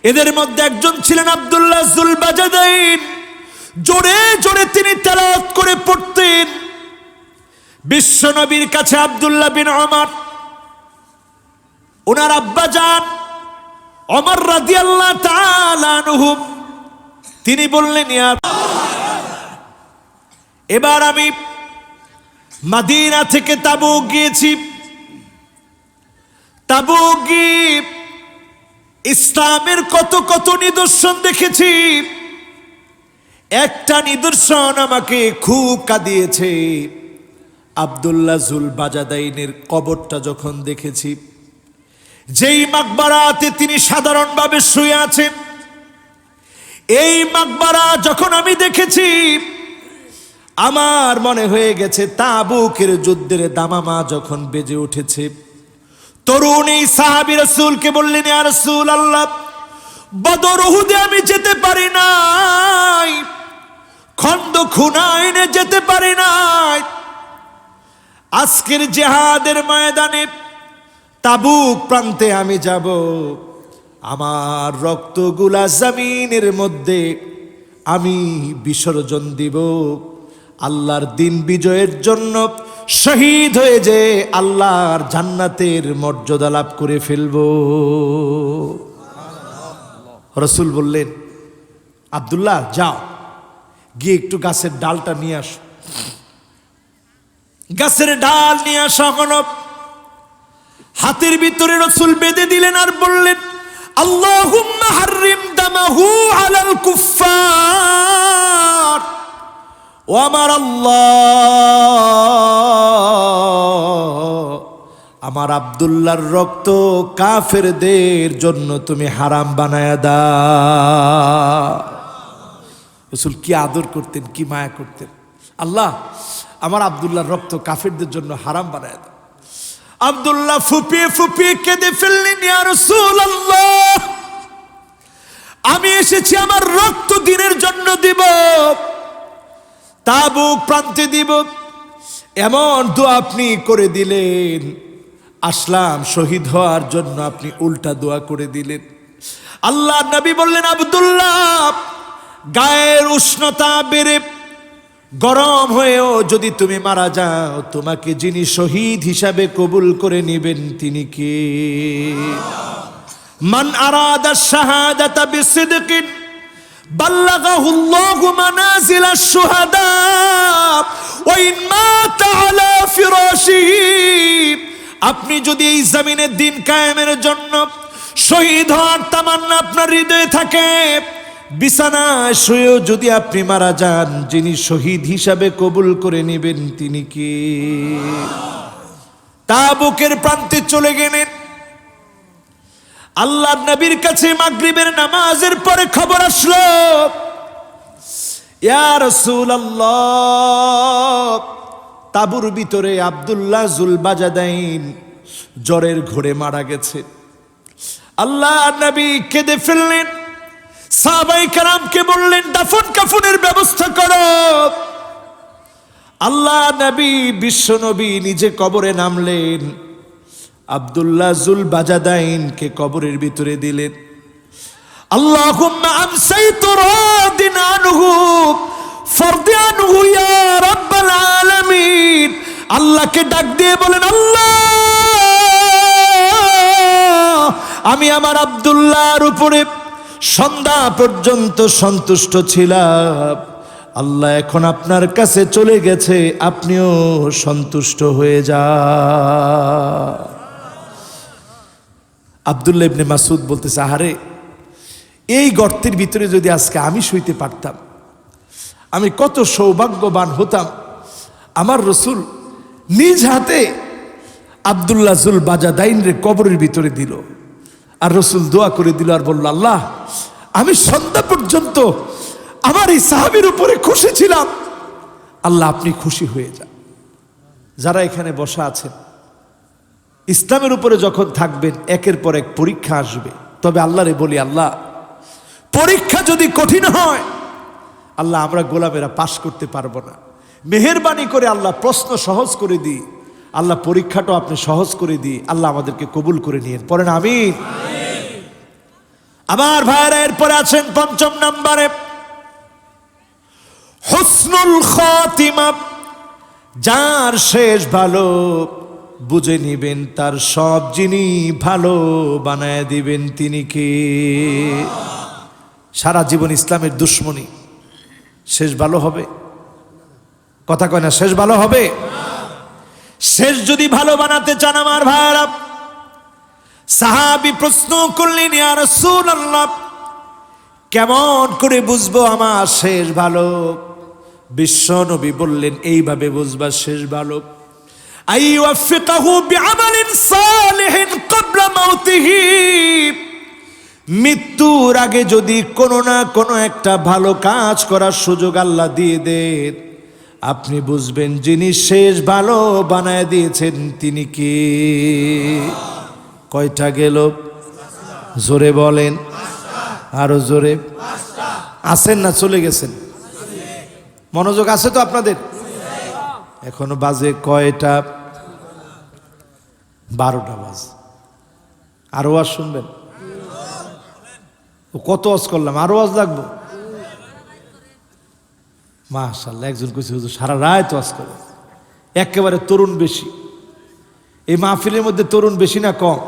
এদের মধ্যে একজন ছিলেন আব্দুল্লাহ যুল বাজাদাইন। জোরে জোরে তিনি তেলাওয়াত করে পড়তেন। বিশ্ব নবীর কাছে আব্দুল্লাহ বিন ওমর, ওনার আব্বাজান ওমর রাদিয়াল্লাহু তাআলা আনহু, তিনি বললেন, এবার আমি মদিনা থেকে তাবুক গিয়েছি, তাবুক গিয়ে ইসলামের কত কত নিদর্শন দেখেছি। একটা নিদর্শন আমাকে খুব কাঁদিয়েছে। আব্দুল্লাহ যুল বাজাদাইনের কবরটা যখন দেখেছি, যেই মাকবারাতে তিনি সাধারণভাবে শুয়ে আছেন, এই মাকবারা যখন আমি দেখেছি, আমার মনে হয়ে গেছে তাবুকের যুদ্ধের দামামা যখন বেজে উঠেছে। তরুণ এই সাহাবী রাসূলকে বললেন, ইয়া রাসূলুল্লাহ, বদর উহুদে আমি যেতে পারি নাই, খন্দক হুনাইনে যেতে পারি নাই, আজকের জিহাদের ময়দানে তাবুক প্রান্তে আমি যাব, আমার রক্তগুলা জমিনের মধ্যে আমি বিসর্জন দিব, আল্লাহর দিন বিজয়ের জন্য শহীদ হয়ে যে আল্লাহর জান্নাতের মর্যাদা লাভ করে ফেলব। রাসূল বললেন, আব্দুল্লাহ যাও, গিয়ে একটু গাছের ডালটা নিয়ে আস। গাছের ডাল নিয়ে আসা হলো, হাতের ভিতরে রাসূল বেঁধে দিলেন আর বললেন, আল্লাহুম্মা হাররিম দামাহু আলাল কুফফার। ও আমার আল্লাহ, আমার আব্দুল্লাহর রক্ত কাফেরদের জন্য তুমি হারাম বানায়া দাও। রাসূল কি আদর করতেন, কি মায়া করতেন। আল্লাহ, আমার আব্দুল্লাহর রক্ত কাফেরদের জন্য হারাম বানায়া দাও। আব্দুল্লাহ ফুপিয়ে ফুপিয়ে কেঁদে ফেললেন, ইয়া রাসূলুল্লাহ, আমি এসেছি আমার রক্ত দ্বীনের জন্য দিব, তাবুক প্রান্তে দিব। এমন দোয়া আপনি করে দিলেন, আসলাম শহীদ হওয়ার জন্য আপনি উল্টা দোয়া করে দিলেন। আল্লাহ নবী বললেন, আব্দুল্লাহ, গায়ের উষ্ণতা বেড়ে গরম হয়েও যদি তুমি মারা যাও, তোমাকে যিনি শহীদ হিসাবে কবুল করে নেবেন তিনি কে? মান আরাদা শাহাদাতা বিসিদকিন বাল্লাগাহুল্লাহু মানাজিলাশ শুহাদা ওয়া ইন মাতা আলা ফিরাশিহি। আপনি যদি এই জমিনে দিন কায়েমের জন্য শহীদ হওয়ার তামান্না আপনার হৃদয়ে থাকে, বিছানায় শুয়েও যদি আপনি মারা যান, যিনি শহীদ হিসাবে কবুল করে নেবেন তিনি কে? তাবুকের প্রান্তে চলে গেলেন। আল্লাহর নবীর কাছে মাগরিবের নামাজের পরে খবর আসলো, ইয়া রাসূলুল্লাহ, তাবুর ভিতরে আব্দুল্লাহ জুল বাজাদাইন জ্বরের ঘোরে মারা গেছে। আল্লাহর নবী কেঁদে ফেললেন। সাহাবায়ে কেরামকে বললেন, দাফন কাফনের ব্যবস্থা করো। আল্লাহ নবী, বিশ্ব নবী নিজে কবরে নামলেন, আব্দুল্লাহ জুল বাজাদাইনকে কবরের ভিতরে দিলেন। আল্লাহুম্মা আমসাইতু রাদিন আনহু ফারদি আনহু ইয়া রাব্বাল আলামিন। আল্লাহকে ডাক দিয়ে বলেন, আল্লাহ, আমি আমার আব্দুল্লাহর উপরে সন্ধ্যা পর্যন্ত সন্তুষ্ট ছিলাম, আল্লাহ এখন আপনার কাছে চলে গেছে, আপনিও সন্তুষ্ট হয়ে যান। আব্দুল্লাহ ইবনে মাসউদ বলতেছে, আহারে, এই গর্তের ভিতরে যদি আজকে আমি শুইতে পারতাম, আমি কত সৌভাগ্যবান হতাম। আমার রাসূল নিজ হাতে আব্দুল্লাহ জুল বাজাদাইনরে কবরের ভিতরে দিল, আর রাসূল দোয়া করে দিল আর বলল, আল্লাহ, আমি সন্ধ্যা পর্যন্ত আমার এই সাহাবীর উপরে খুশি ছিলাম, আল্লাহ আপনি খুশি হয়ে যান। যারা এখানে বসা আছেন, ইসলামের উপরে যখন থাকবেন, একের পর এক পরীক্ষা আসবে, তবে আল্লাহরে বলি, আল্লাহ, পরীক্ষা যদি কঠিন হয়, আল্লাহ আমরা গোলামেরা পাশ করতে পারবো না, মেহেরবানি করে আল্লাহ প্রশ্ন সহজ করে দিই, আল্লাহ পরীক্ষাটা আপনি সহজ করে দিই, আল্লাহ আমাদেরকে কবুল করে নিয়েন, পড়েন আমিন। আমার ভাইরা, এরপরে আছেন পঞ্চম নম্বরে হুসনুল খাতিমা। যার শেষ ভালো, বুঝে নিবেন তার সব যিনি ভালো বানায় দিবেন তিনি কে? সারা জীবন ইসলামের দুশ্মনী, শেষ ভালো হবে? কথা কয় না, শেষ ভালো হবে? শেষ যদি ভালো বানাতে চান আমার ভাইরা, সাহাবী প্রশ্ন করলেন, ইয়া রাসূলুল্লাহ, কেমন করে বুঝবো আমার শেষ ভালো? বিশ্ব নবী বললেন, এইভাবে বুঝবা শেষ ভালো, আইওয়াফিকাহু বিআমালিন সালিহিন ক্বাবলা মাউতিহি। মৃত্যুর আগে যদি কোনো না কোনো একটা ভালো কাজ করার সুযোগ আল্লাহ দিয়ে দেন, আপনি বুঝবেন যিনি শেষ ভালো বানায় দিয়েছেন তিনি কে? কয়টা গেল? জোরে বলেন, আরো জোরে। আছেন না চলে গেছেন? মনোযোগ আছে তো আপনাদের? এখনো বাজে কয়টা? 12টা বাজে। আরো আর শুনবেন? কত ওয়াজ করলাম, আরো ওয়াজ লাগবো? মাশাআল্লাহ, একজন কইছে হুজুর সারা রাত ওয়াজ করে। একেবারে তরুণ বেশি। এই মাহফিলের মধ্যে তরুণ বেশি না কম?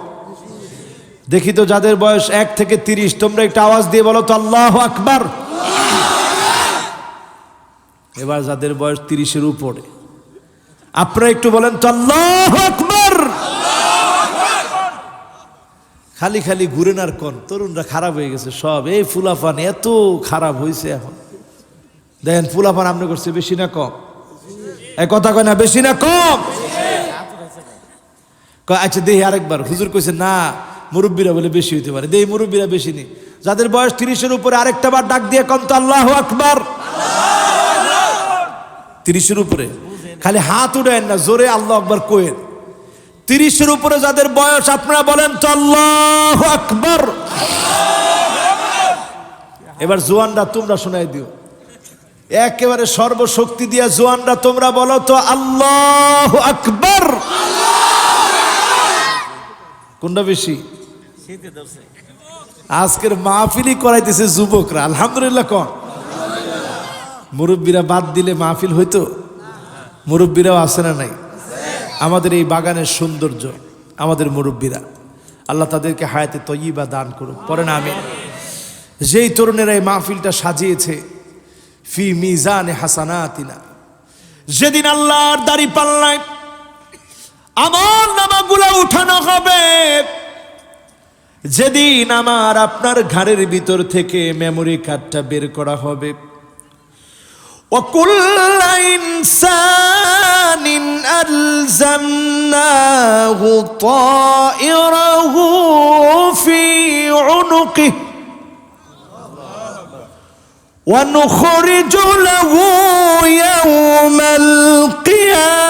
দেখি তো যাদের বয়স 1 থেকে 30, তোমরা একটু আওয়াজ দিয়ে বলো তো আল্লাহু আকবার। এবার যাদের বয়স 30-এর উপরে, আপনারা একটু বলেন তো আল্লাহু আকবার। খালি খালি ঘুরেন আর কোন তরুণরা খারাপ হয়ে গেছে সব। এই ফুলাফান এত খারাপ হয়েছে এখন। দেখেন ফুলাফান আপনি করছে বেশি না কম? এই কথা কয় না বেশি না কম? আচ্ছা দেখি আরেকবার। হুজুর কইছে না মুরব্বীরা বলে বেশি হইতে পারে। দেখি মুরব্বীরা বেশি নেই। যাদের বয়স 30-এর উপরে আরেকটা বার ডাক দিয়ে কম তো আল্লাহু আকবার। 30-এর উপরে খালি হাত উঠায়েন না, জোরে আল্লাহু আকবার কইেন। 30-এর উপরে যাদের বয়স আপনারা বলেন তো আল্লাহু আকবার। এবার জোয়ানরা তোমরা শোনাই দিও, একেবারে সর্বশক্তি দিয়া জোয়ানরা তোমরা বলো তো আল্লাহু আকবার। কোনটা বেশি? আজকের মাহফিলই করাইতেছে যুবকরা, আলহামদুলিল্লাহ কোন? মুরব্বীরা বাদ দিলে মাহফিল হইতো? মুরব্বীরাও আছে না নাই? আমাদের এই বাগানের সৌন্দর্য আমাদের মুরব্বীরা, আল্লাহ তাদেরকে হায়াতে তয়্যিবা দান করুক, পড়েন আমিন। যেই তরুণেরা এই মাহফিলটা সাজিয়েছে, ফি মিজানে হাসানাতিনা, যেদিন আল্লাহর দাড়ি পাল্লায় আমল নামাগুলো উঠানো হবে, যেদিন আমার আপনার ঘাড়ের ভিতর থেকে মেমোরি কার্ডটা বের করা হবে, وَكُلَّ إِنسَانٍ أَلْزَمْنَاهُ طَائِرَهُ فِي عُنُقِهِ وَنُخْرِجُ لَهُ يَوْمَ الْقِيَامَةِ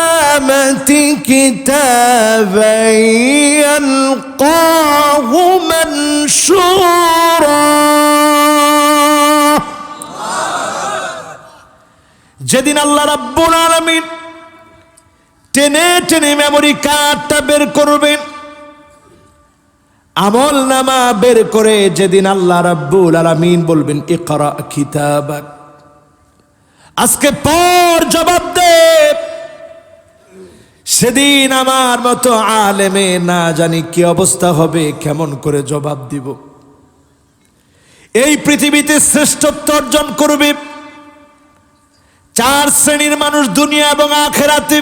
كِتَابًا يَلْقَاهُ مَنشُورًا। যেদিন আল্লাহ রাব্বুল আলামিন টেনে টেনে মেমোরি কার্ডটা বের করবেন, আমল নামা বের করে যেদিন আল্লাহ রাব্বুল আলামিন বলবেন ইকরা কিতাবাক, আজকে পর জবাব দে, সেদিন আমার মতো আলেমে না জানি কি অবস্থা হবে, কেমন করে জবাব দিব। এই পৃথিবীতে শ্রেষ্ঠত্ব অর্জন করবে 4 শ্রেণীর মানুষ দুনিয়া এবং আখিরাতে।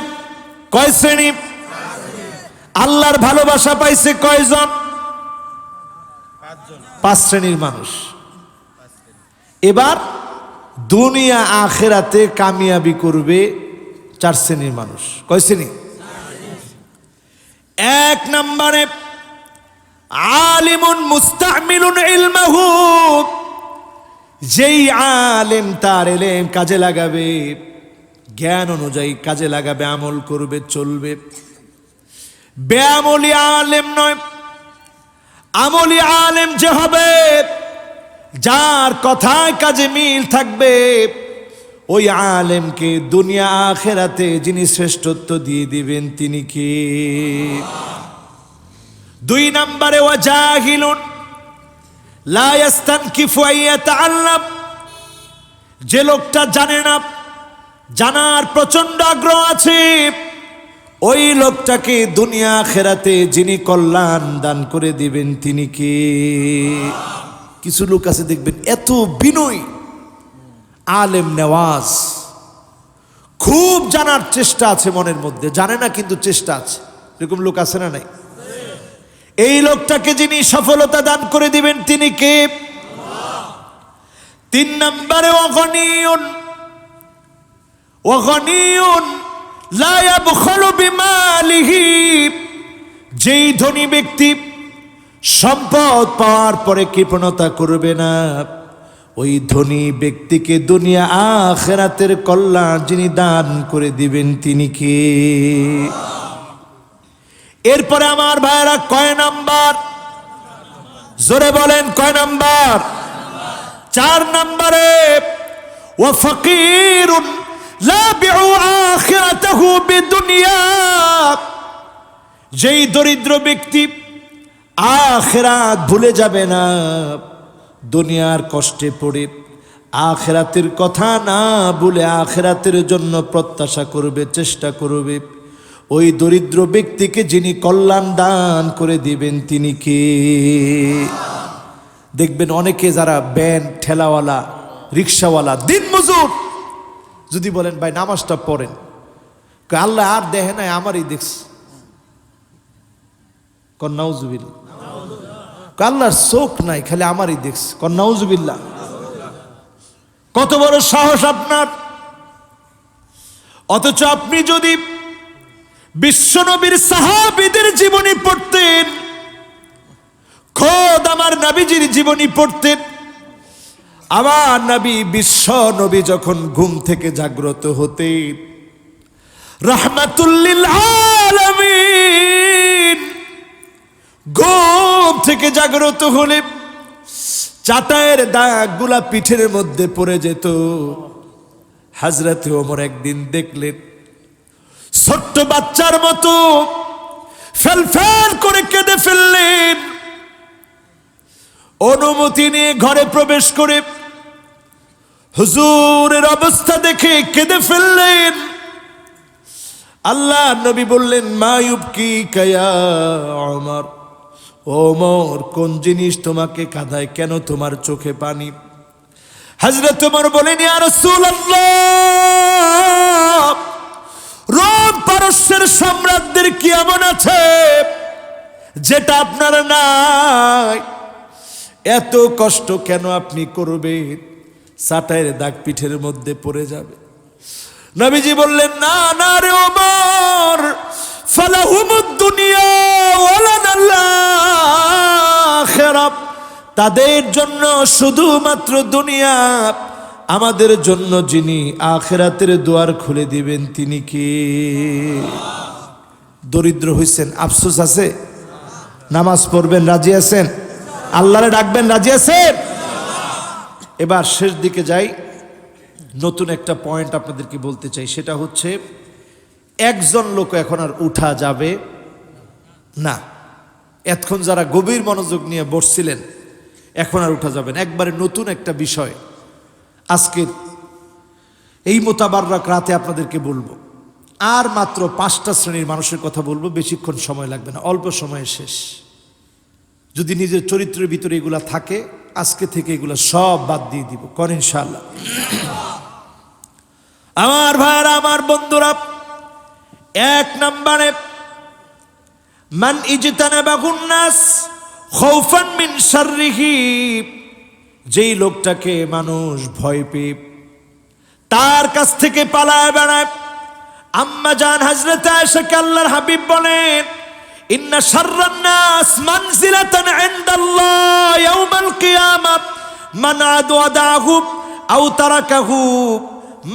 কয় শ্রেণী? আল্লাহর ভালোবাসা পাইছে কয়জন? 5 শ্রেণীর মানুষ। এবার দুনিয়া আখিরাতে কামিয়াবি করবে 4 শ্রেণীর মানুষ। কয় শ্রেণী? 1 নম্বরে আলিমুন মুস্তামিলুন ইলমাহু, যেই আলেম তার ইলম কাজে লাগাবে, জ্ঞান অনুযায়ী কাজে লাগাবে, আমল করবে, চলবে। বেআমলি আলেম নয়, আমলি আলেম যে হবে, যার কথায় কাজে মিল থাকবে, ওই আলেমকে দুনিয়া আখিরাতে যিনি শ্রেষ্ঠত্ব দিয়ে দিবেন তিনি কে? 2 নম্বরে ওয়া জাহিলুন লা ইস্তানকিফু আইয়াতাআল্লাম, যে লোকটা জানে না, জানার প্রচন্ড আগ্রহ আছে, ওই লোকটাকে দুনিয়া আখিরাতে যিনি কল্যাণ দান করে দিবেন তিনি কে? কিছু লোক আছে দেখবেন এত বিনয়ী, আলেম নেওয়াজ, খুব জানার চেষ্টা আছে মনের মধ্যে, জানে না কিন্তু চেষ্টা আছে, এরকম লোক আছে না নাই? এই লোকটাকে যিনি সফলতা দান করে দিবেন তিনি কে? 3 নম্বরে ওয়াগনিয়ুন লা ইয়াবখালু বিমালিহি, যেই ধনী ব্যক্তি সম্পদ পাওয়ার পরে কৃপণতা করবে না, ওই ধনী ব্যক্তিকে দুনিয়া আখিরাতের কল্যাণ যিনি দান করে দিবেন তিনি কে? এরপরে আমার ভাইরা কয় নাম্বার? জোরে বলেন কয় নাম্বার? 4 নম্বরে ওয়া ফাকিরুন লা বিউ আখিরাতাহু বিদুনিয়া, যেই দরিদ্র ব্যক্তি আখিরাত ভুলে যাবে না, দুনিয়ার কষ্টে পড়ে আখিরাতের কথা না বলে আখিরাতের জন্য প্রত্যাশা করবে, চেষ্টা করবে, ওই দরিদ্র ব্যক্তিকে যিনি কল্যাণ দান করে দিবেন তিনি কে? দেখবেন অনেকে যারা ভ্যান ঠেলাওয়ালা, রিক্সাওয়ালা, দিনমজুর, যদি বলেন ভাই নামাজটা পড়েন, আল্লাহ আর দেখে নাই, আমারই দেখছে। নাউজুবিল্লাহ। আল্লাহর চোখ নাই, খালি আমারই দেখছে। নাউজুবিল্লাহ। কত বড় সাহস আপনার! অথচ আপনি যদি বিশ্বনবীর সাহাবীদের জীবনী পড়তেন, খোদ আমার নবীজির জীবনী পড়তেন, আমার নবী বিশ্ব নবী যখন ঘুম থেকে জাগ্রত হতেন, রাহমাতুল্লিল আলামিন, ঘুম থেকে জাগ্রত হলে চাটায়ের দাগগুলা পিঠের মধ্যে পড়ে যেত। হযরত ওমর একদিন দেখলেন ছোট্ট বাচ্চার মতো ফেলফেল করে কেঁদে ফেললেন। অনুমতি নিয়ে ঘরে প্রবেশ করে হুজুরের অবস্থা দেখে কেঁদে ফেললেন। আল্লাহ নবী বললেন, মা ইউবকিকা ইয়া ওমর, ওমর কোন জিনিস তোমাকে কাঁদায়, কেন তোমার চোখে পানি? হযরত ওমর বলেন, ইয়া রাসূলুল্লাহ, রোম পারস্যের সম্রাটদের কি এমন আছে যেটা আপনার নাই? এত কষ্ট কেন আপনি করবেন? চাটায়ের দাগ পিঠের মধ্যে পড়ে যাবে। নবীজি বললেন, না না রে ওমর, ফালাহুমুদ দুনিয়া ওয়ালানাল আখিরাহ, তাদের জন্য শুধুমাত্র দুনিয়া, আমাদের জন্য যিনি আখিরাতের দুয়ার খুলে দিবেন তিনি কে? দরিদ্র হইছেন, আফসোস আছে? নামাজ পড়বেন, রাজি আছেন? আল্লাহরে ডাকবেন, রাজি আছেন? এবার শেষ দিকে যাই। নতুন একটা পয়েন্ট আপনাদেরকে বলতে চাই, সেটা হচ্ছে একজন লোক এখন আর উঠা যাবে না। এতক্ষণ যারা গভীর মনোযোগ নিয়ে বসছিলেন, এখন আর উঠা যাবে না। একবারে নতুন একটা বিষয় আজকের এই মোতাবাররাক রাতে আপনাদেরকে বলবো। আর মাত্র 5টা শ্রেণীর মানুষের কথা বলবো, বেশিক্ষণ সময় লাগবে না, অল্প সময়ে শেষ। যদি নিজের চরিত্রের ভিতরে এগুলা থাকে, আজকে থেকে এগুলা সব বাদ দিয়ে দিব, কর ইনশাআল্লাহ। আমার ভাইরা, আমার বন্ধুরা, 1 নম্বরে মান ইজতানাবাহুন নাস খাউফান মিন শাররিহি, যেই লোকটাকে মানুষ ভয় পেয়ে তার কাছ থেকে পালায় বেড়ায়। আম্মা জান হযরত আয়েশাকে আল্লাহর হাবিব বলেন, ইন্না শাররান নাস মানজিলাতান ইনদাল্লাহ ইয়াউমাল কিয়ামাহ মান ওয়াদাহু আও তারাকাহু,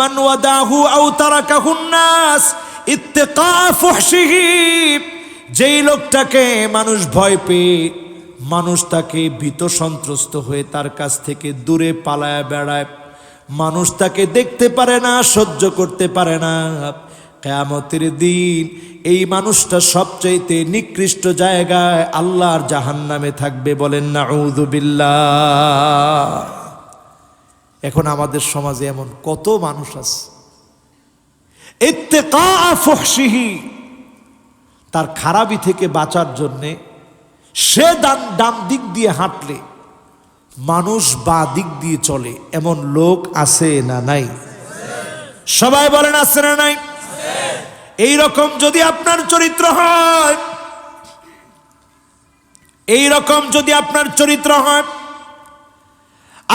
মান ওয়াদাহু আও তারাকাহুন নাস ইত্তিকা ফুহশিহি, যেই লোকটাকে মানুষ ভয় পেয়ে, মানুষ তাকে ভীত সন্ত্রস্ত হয়ে তার কাছ থেকে দূরে পালায় বেড়ায়, মানুষ তাকে দেখতে পারে না, সহ্য করতে পারে না, কিয়ামতের দিন এই মানুষটা সবচাইতে নিকৃষ্ট জায়গায় আল্লাহর জাহান্নামে থাকবে। বলেন নাউযুবিল্লাহ। এখন আমাদের সমাজে এমন কত মানুষ আছে, ইত্তিকা ফুহশিহি, তার খারাপি থেকে বাঁচার জন্যে সে ডান দিক দিয়ে হাঁটলে মানুষ বাঁ দিক দিয়ে চলে, এমন লোক আছে না নাই? সবাই বলেন আছে না নাই? এই রকম যদি আপনার চরিত্র হয়, এই রকম যদি আপনার চরিত্র হয়,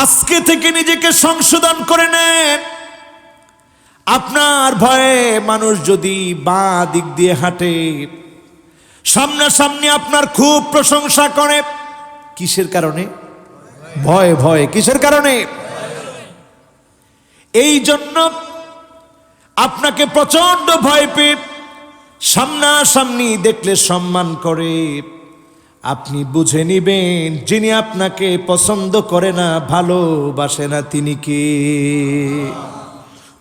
আজকে থেকে নিজেকে সংশোধন করে নেন। আপনার ভয়ে মানুষ যদি বাঁ দিক দিয়ে হাঁটে, সামনাসামনি আপনার খুব প্রশংসা করে, কিসের কারণে? ভয়। ভয় কিসের কারণে? এই জন্য আপনাকে প্রচন্ড ভয় পেয়ে সামনাসামনি দেখলে সম্মান করে, আপনি বুঝে নিবেন যিনি আপনাকে পছন্দ করে না, ভালোবাসে না, তিনি কে?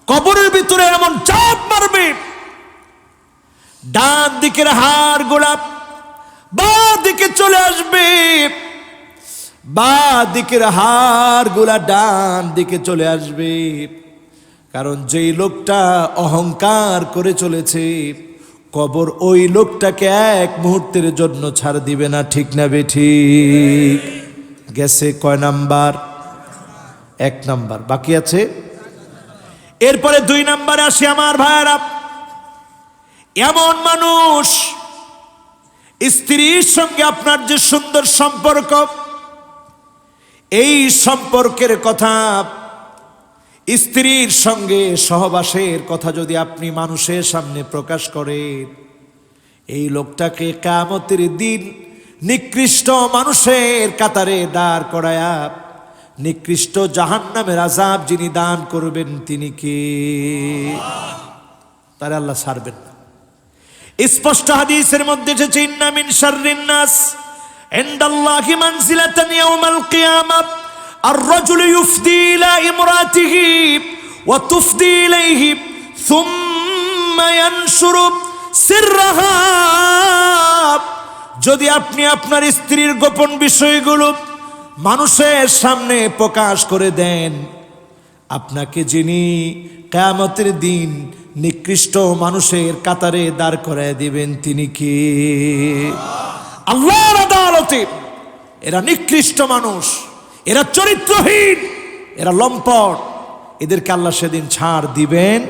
কবরের ভিতরে এমন চাপ মারবে, ডান দিকের হাড় গোলাপ বাঁ দিকে চলে আসবে, বা দিকের হাড়গুলা ডান দিকে চলে আসবে। কারণ যেই লোকটা অহংকার করে চলেছে, কবর ওই লোকটাকে এক মুহূর্তের জন্য ছাড় দিবে না, ঠিক না বেঠিক? গেছে কয় নাম্বার? 1 নাম্বার, বাকি আছে। এরপরে 2 নাম্বারে আসি আমার ভাইয়েরা। এমন মানুষ, স্ত্রীর সঙ্গে আপনার যে সুন্দর সম্পর্ক, এই সম্পর্কের কথা, স্ত্রীর সঙ্গে সহবাসের কথা যদি আপনি মানুষের সামনে প্রকাশ করেন, এই লোকটাকে কিয়ামতের দিন নিকৃষ্ট মানুষের কাতারে দাঁড় করায়া নিকৃষ্ট জাহান্নামের আযাব যিনি দান করবেন তিনি কে? তারে আল্লাহ ছাড়বেন না। স্পষ্ট হাদিসের মধ্যে এসেছে, ইন্না মিন শাররিন নাস ইনদাল্লাহি মানজিলাতান ইয়াউমাল কিয়ামাহ আর-রাজুলু ইউফদি ইলা ইমরাতিহি ওয়া তুফদি ইলাইহি সুম্মা ইয়ানশুরু সিররাহা। যদি আপনি আপনার স্ত্রীর গোপন বিষয়গুলো মানুষের সামনে প্রকাশ করে দেন, আপনাকে যিনি কিয়ামতের দিন নিকৃষ্ট মানুষের কাতারে দাঁড় করায় দিবেন তিনি কে? আল্লাহর আদালতে এরা নিকৃষ্ট মানুষ, এরা চরিত্রহীন, এরা লম্পট, এদেরকে আল্লাহ সেদিন ছাড় দিবেন।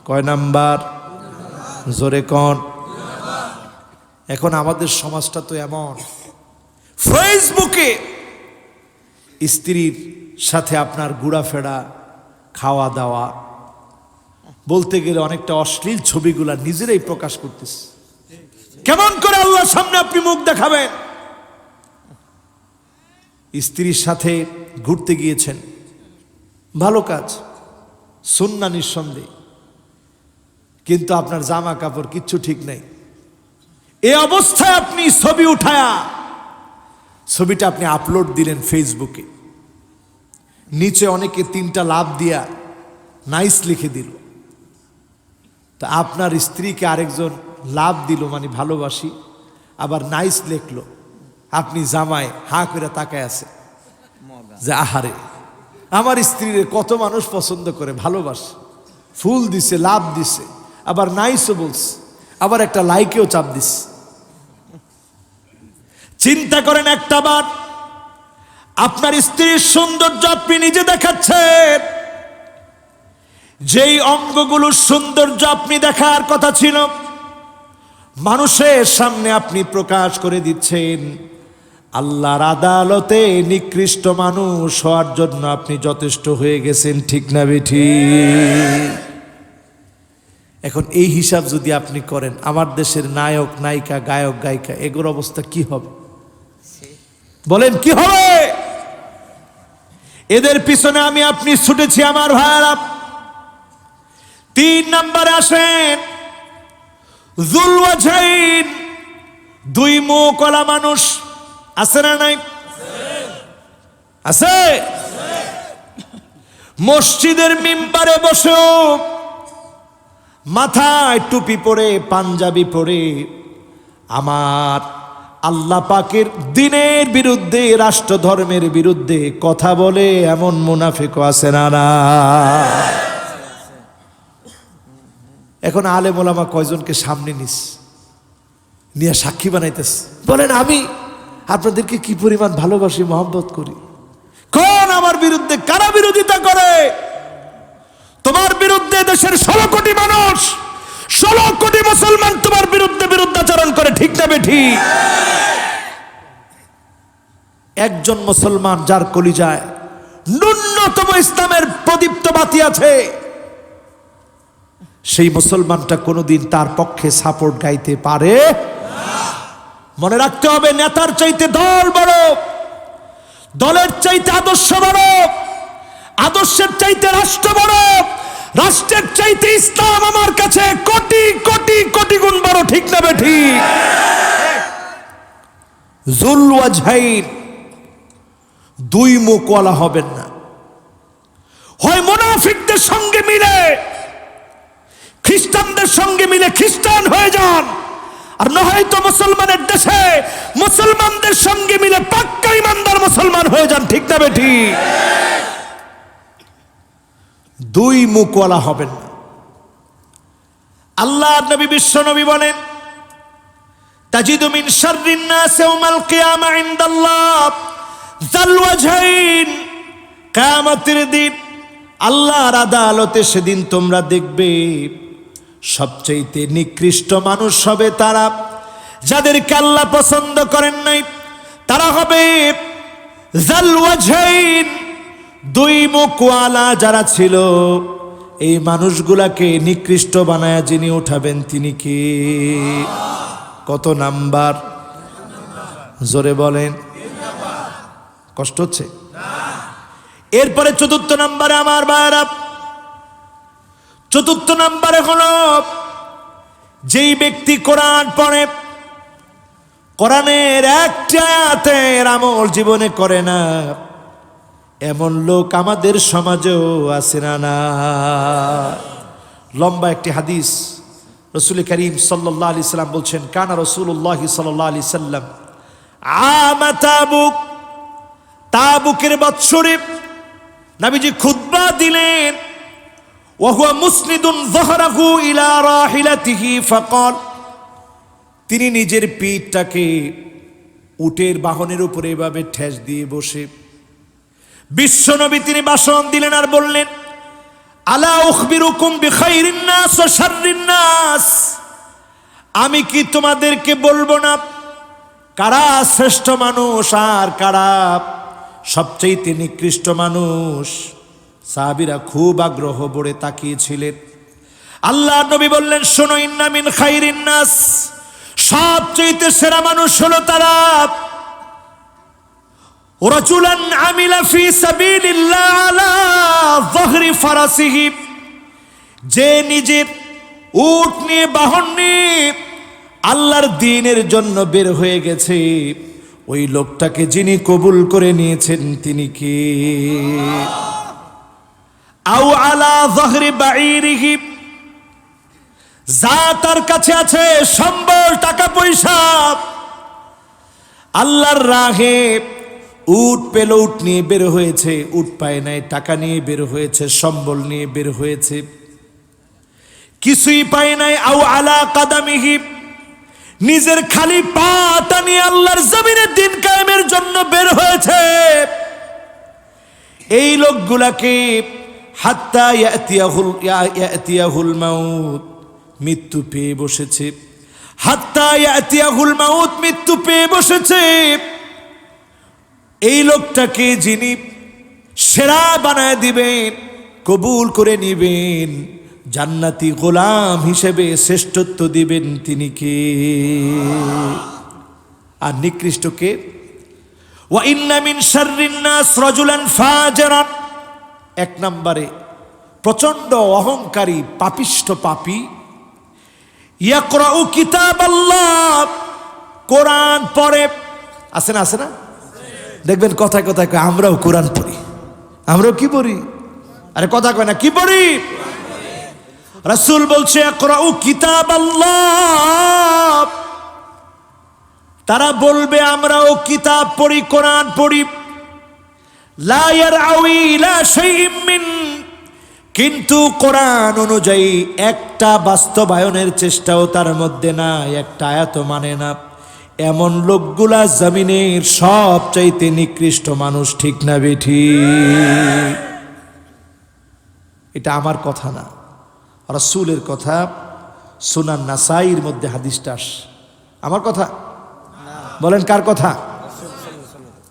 কয় নাম্বার? জোরে কোন? এখন আমাদের সমাজটা তো এমন, ফেসবুকে স্ত্রীর সাথে আপনার ঘোরাফেরা, খাওয়া দাওয়া, বলতে গেলে অনেকটা অশ্লীল ছবিগুলা নিজেরাই প্রকাশ করতেছে। কেমন করে আল্লাহর সামনে আপনি মুখ দেখাবেন? স্ত্রীর সাথে ঘুরতে গিয়েছেন, ভালো কাজ, সুন্নাহ নিঃসন্দেহে, কিন্তু আপনার জামা কাপড় কিচ্ছু ঠিক নাই। এই অবস্থায় আপনি ছবি উঠায়া ছবিটা আপনি আপলোড দিলেন ফেসবুকে, নিচে অনেকে 3টা লাভ দিয়া নাইস লিখে দিল। তা আপনার স্ত্রীকে আরেকজন লাভ দিল, মানে ভালোবাসি, আবার নাইস লিখলো, আপনি জামায় হা করে তাকায় আছে যে আহারে আমার স্ত্রীর কত মানুষ পছন্দ করে, ভালোবাসে, ফুল দিছে, লাভ দিছে, আবার নাইসও বলছে, আবার একটা লাইকেও চাপ দিছে। চিন্তা করেন একটা বার, আপনার স্ত্রীর সৌন্দর্য আপনি নিজে দেখাচ্ছেন, যেই অঙ্গগুলোর সৌন্দর্য আপনি দেখার কথা ছিল মানুষের সামনে আপনি প্রকাশ করে দিচ্ছেন। আল্লাহর আদালতে নিকৃষ্ট মানুষ হওয়ার জন্য আপনি যথেষ্ট হয়ে গেছেন, ঠিক না বেঠিক? এখন এই হিসাব যদি আপনি করেন, আমার দেশের নায়ক নায়িকা, গায়ক গায়িকা, এগুলোর অবস্থা কি হবে? বলেন কি হবে? এদের পিছনে আমি আপনি ছুটেছি আমার ভাইরা। 3 নম্বরে আসেন, যুল ওয়াজহাইন, 2 মুখওয়ালা মানুষ। আছে না নাই? আছে। মসজিদের মিম্বারে বসেও মাথায় টুপি পরে, পাঞ্জাবি পরে আমার আল্লাহ পাকের দ্বীনের বিরুদ্ধে, রাষ্ট্র ধর্মের বিরুদ্ধে কথা বলে এমন মুনাফিক আছে না? এখন আলেম ওলামা কয়জনকে সামনে নিয়ে সাক্ষী বানাইতেছে, বলেন আমি আপনাদেরকে কি পরিমাণ ভালোবাসি, মহব্বত করি। কোন আমার বিরুদ্ধে কারা বিরোধিতা করে? তোমার বিরুদ্ধে দেশের 16 কোটি মানুষ, 16 কোটি মুসলমান তোমার বিরুদ্ধে বিরুদ্ধাচরণ করে, ঠিক না বেঠিক? একজন মুসলমান যার কলিজায় ন্যূনতম ইসলামের প্রদীপ্ত বাতি আছে, সেই মুসলমানটা কোনোদিন তার পক্ষে সাপোর্ট গাইতে পারে না। মনে রাখতে হবে, নেতার চাইতে দল বড়, দলের চাইতে আদর্শ বড়, আদর্শের চাইতে রাষ্ট্র বড়, রাষ্ট্রের চাইতে ইসলাম আমার কাছে কোটি কোটি কোটি গুণ বড়, ঠিক না বেঠিক? যুল ওয়াজহাইন, 2 মুখওয়ালা হবেন না। হয় মুনাফিকদের সঙ্গে মিলে, খ্রিস্টানদের সঙ্গে মিলে খ্রিস্টান হয়ে যান, আর নয়তো মুসলমানের দেশে মুসলমানদের সঙ্গে মিলে পাক্কা ইমানদার মুসলমান হয়ে যান, ঠিক না বেঠি? দুই মুখওয়ালা হবেন না। আল্লাহ নবী বিশ্ব নবী বলেন, তাজিদু মিন শাররিন নাস ইয়াউমাল কিয়ামা ইনদাল্লাহ যাল ওয়াজহাইন। কিয়ামতের দিন আল্লাহর আদালতে সেদিন তোমরা দেখবে সবচেয়ে নিকৃষ্ট মানুষ হবে তারা, যাদেরকে আল্লাহ পছন্দ করেন নাই। তারা হবে যাল ওয়াজহাইন, দুই মুখওয়ালা যারা ছিল। এই মানুষগুলাকে নিকৃষ্ট বানায়া যিনি উঠাবেন তিনি কে? কত নাম্বার? জোরে বলেন। কষ্ট হচ্ছে? এরপরে চতুর্থ নাম্বারে আমার ভাইরা, চতুর্থ নাম্বারে হলো যেই ব্যক্তি কোরআন পড়ে, কোরআনের একটা আয়াতের আমল জীবনে করে না, এমন লোক আমাদের সমাজেও আছে না। লম্বা একটি হাদিস, রাসূল করিম সাল্লাল্লাহু আলাইহি সাল্লাম বলছেন, কানা রাসূলুল্লাহ সাল্লাল্লাহু আলাইহি সাল্লাম আমা তাবুক, তাবুকের বৎসরে নবীজি খুতবা দিলেন। ওয়া হুয়া মুসনিদুন যাহরাহু ইলা রাহিলাতিহি ফাকাল, তিনি নিজের পিঠটাকে উটের বাহনের উপরে এভাবে ঠেস দিয়ে বসে বিশ্বনবী তিনি ভাষণ দিলেন আর বললেন, আলা উখবিরুকুম বিখাইরিন নাস ওয়া শাররিন নাস, আমি কি তোমাদেরকে বলবো না কারা শ্রেষ্ঠ মানুষ আর কারা সবচেয়ে নিকৃষ্ট মানুষ? সাহাবীরা খুব আগ্রহ ভরে তাকিয়েছিলেন। আল্লাহর নবী বললেন, শোনো, ইন্না মিন খাইরিন নাস, সবচেয়ে সেরা মানুষ হলো তারা রাজুলান আমিলা ফি সাবিলিল্লাহ আলা যাহরি ফারাসিহি, যে নিজের উট নিয়ে বাহন নিয়ে আল্লাহর দ্বীনের জন্য বের হয়ে গেছে। ওই লোকটাকে যিনি কবুল করে নিয়েছেন তিনি কে? আও আলা যাহরি বাঈরিহি, যা তার কাছে আছে সম্বল টাকা পয়সা, আল্লাহর রাহে উট পেল, উট নিয়ে বের হয়েছে, উট পায় নাই, টাকা নিয়ে বের হয়েছে, সম্বল নিয়ে বের হয়েছে, কিছুই পায় নাই। আও আলা কাদামিহি, নিজের খালি পাটা নিয়ে আল্লাহর জমিনে দিন কায়েমের জন্য বের হয়েছে। এই লোকগুলাকে হাত্তা ইয়াতিয়াহুল মাউত, মৃত্যু পেয়ে বসেছে। হাত্তা ইয়াতিয়াহুল মাউত, মৃত্যু পেয়ে বসেছে। এই লোকটাকে যিনি সেরা বানায় দিবেন, কবুল করে নিবেন, জান্নাতি গোলাম হিসেবে শ্রেষ্ঠত্ব দিবেন, তিনি কে? আর নিকৃষ্ট কে? ওয়া ইন্না মিন শাররিন নাস রাজুলান ফাজিরান, এক নম্বরে প্রচন্ড অহংকারী পাপিষ্ঠ পাপী। ইয়াকরাউ কিতাবাল্লাহ, কোরআন পড়ে। আছে না? আছে না? দেখবেন কথায় কথায় কয় আমরাও কোরআন পড়ি। আমরাও কি পড়ি? আরে কথা কয় না, কি পড়ি? রাসূল বলছে ইকরাউ কিতাবাল্লাহ, তারা বলবে আমরাও কিতাব পড়ি, কোরআন পড়ি। লা ইয়ারআউই ইলা শাইইম মিন, কিন্তু কোরআন অনুযায়ী একটা বাস্তবায়নের চেষ্টাও তার মধ্যে নাই, একটা আয়াত মানে না। এমন লোকগুলা জমিনের সবচাইতে নিকৃষ্ট মানুষ, ঠিক না বেঠি? এটা আমার কথা না, রাসূলের কথা। সুনান নাসাইর মধ্যে হাদিসটা আসে। আমার কথা বলেন, কার কথা?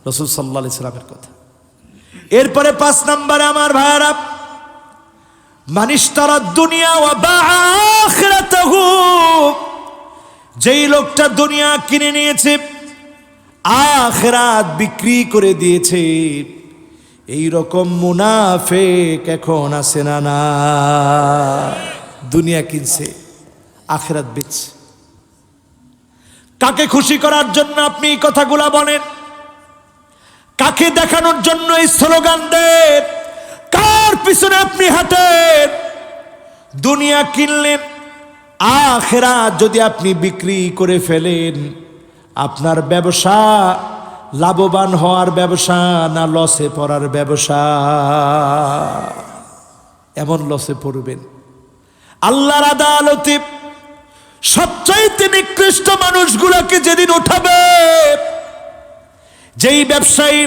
রাসূল সাল্লাল্লাহু আলাইহি সাল্লামের কথা। এরপরে 5 নম্বরে আমার ভাইরা, মানিশতারা দুনিয়া ওয়া বাআ আখিরাতাহু, যেই লোকটা দুনিয়া কিনে নিয়েছে, আখিরাত বিক্রি করে দিয়েছে, এই রকম মুনাফিক এখন আছে না? না, দুনিয়া কিনছে, আখিরাত বেচছে। কাকে খুশি করার জন্য আপনি এই কথাগুলা বলেন? কাকে দেখানোর জন্য এই স্লোগান দেন? কার পিছনে আপনি হাঁটেন? দুনিয়া কিনলেন, আখিরাত যদি আপনি বিক্রি করে ফেলেন, আপনার ব্যবসা লাভবান হওয়ার ব্যবসা না লসে পড়ার ব্যবসা? এমন লসে পড়বেন। আল্লাহর আদালতে সবচাইতে নিকৃষ্ট মানুষগুলোকে যেদিন উঠাবে, যেই ব্যবসায়ী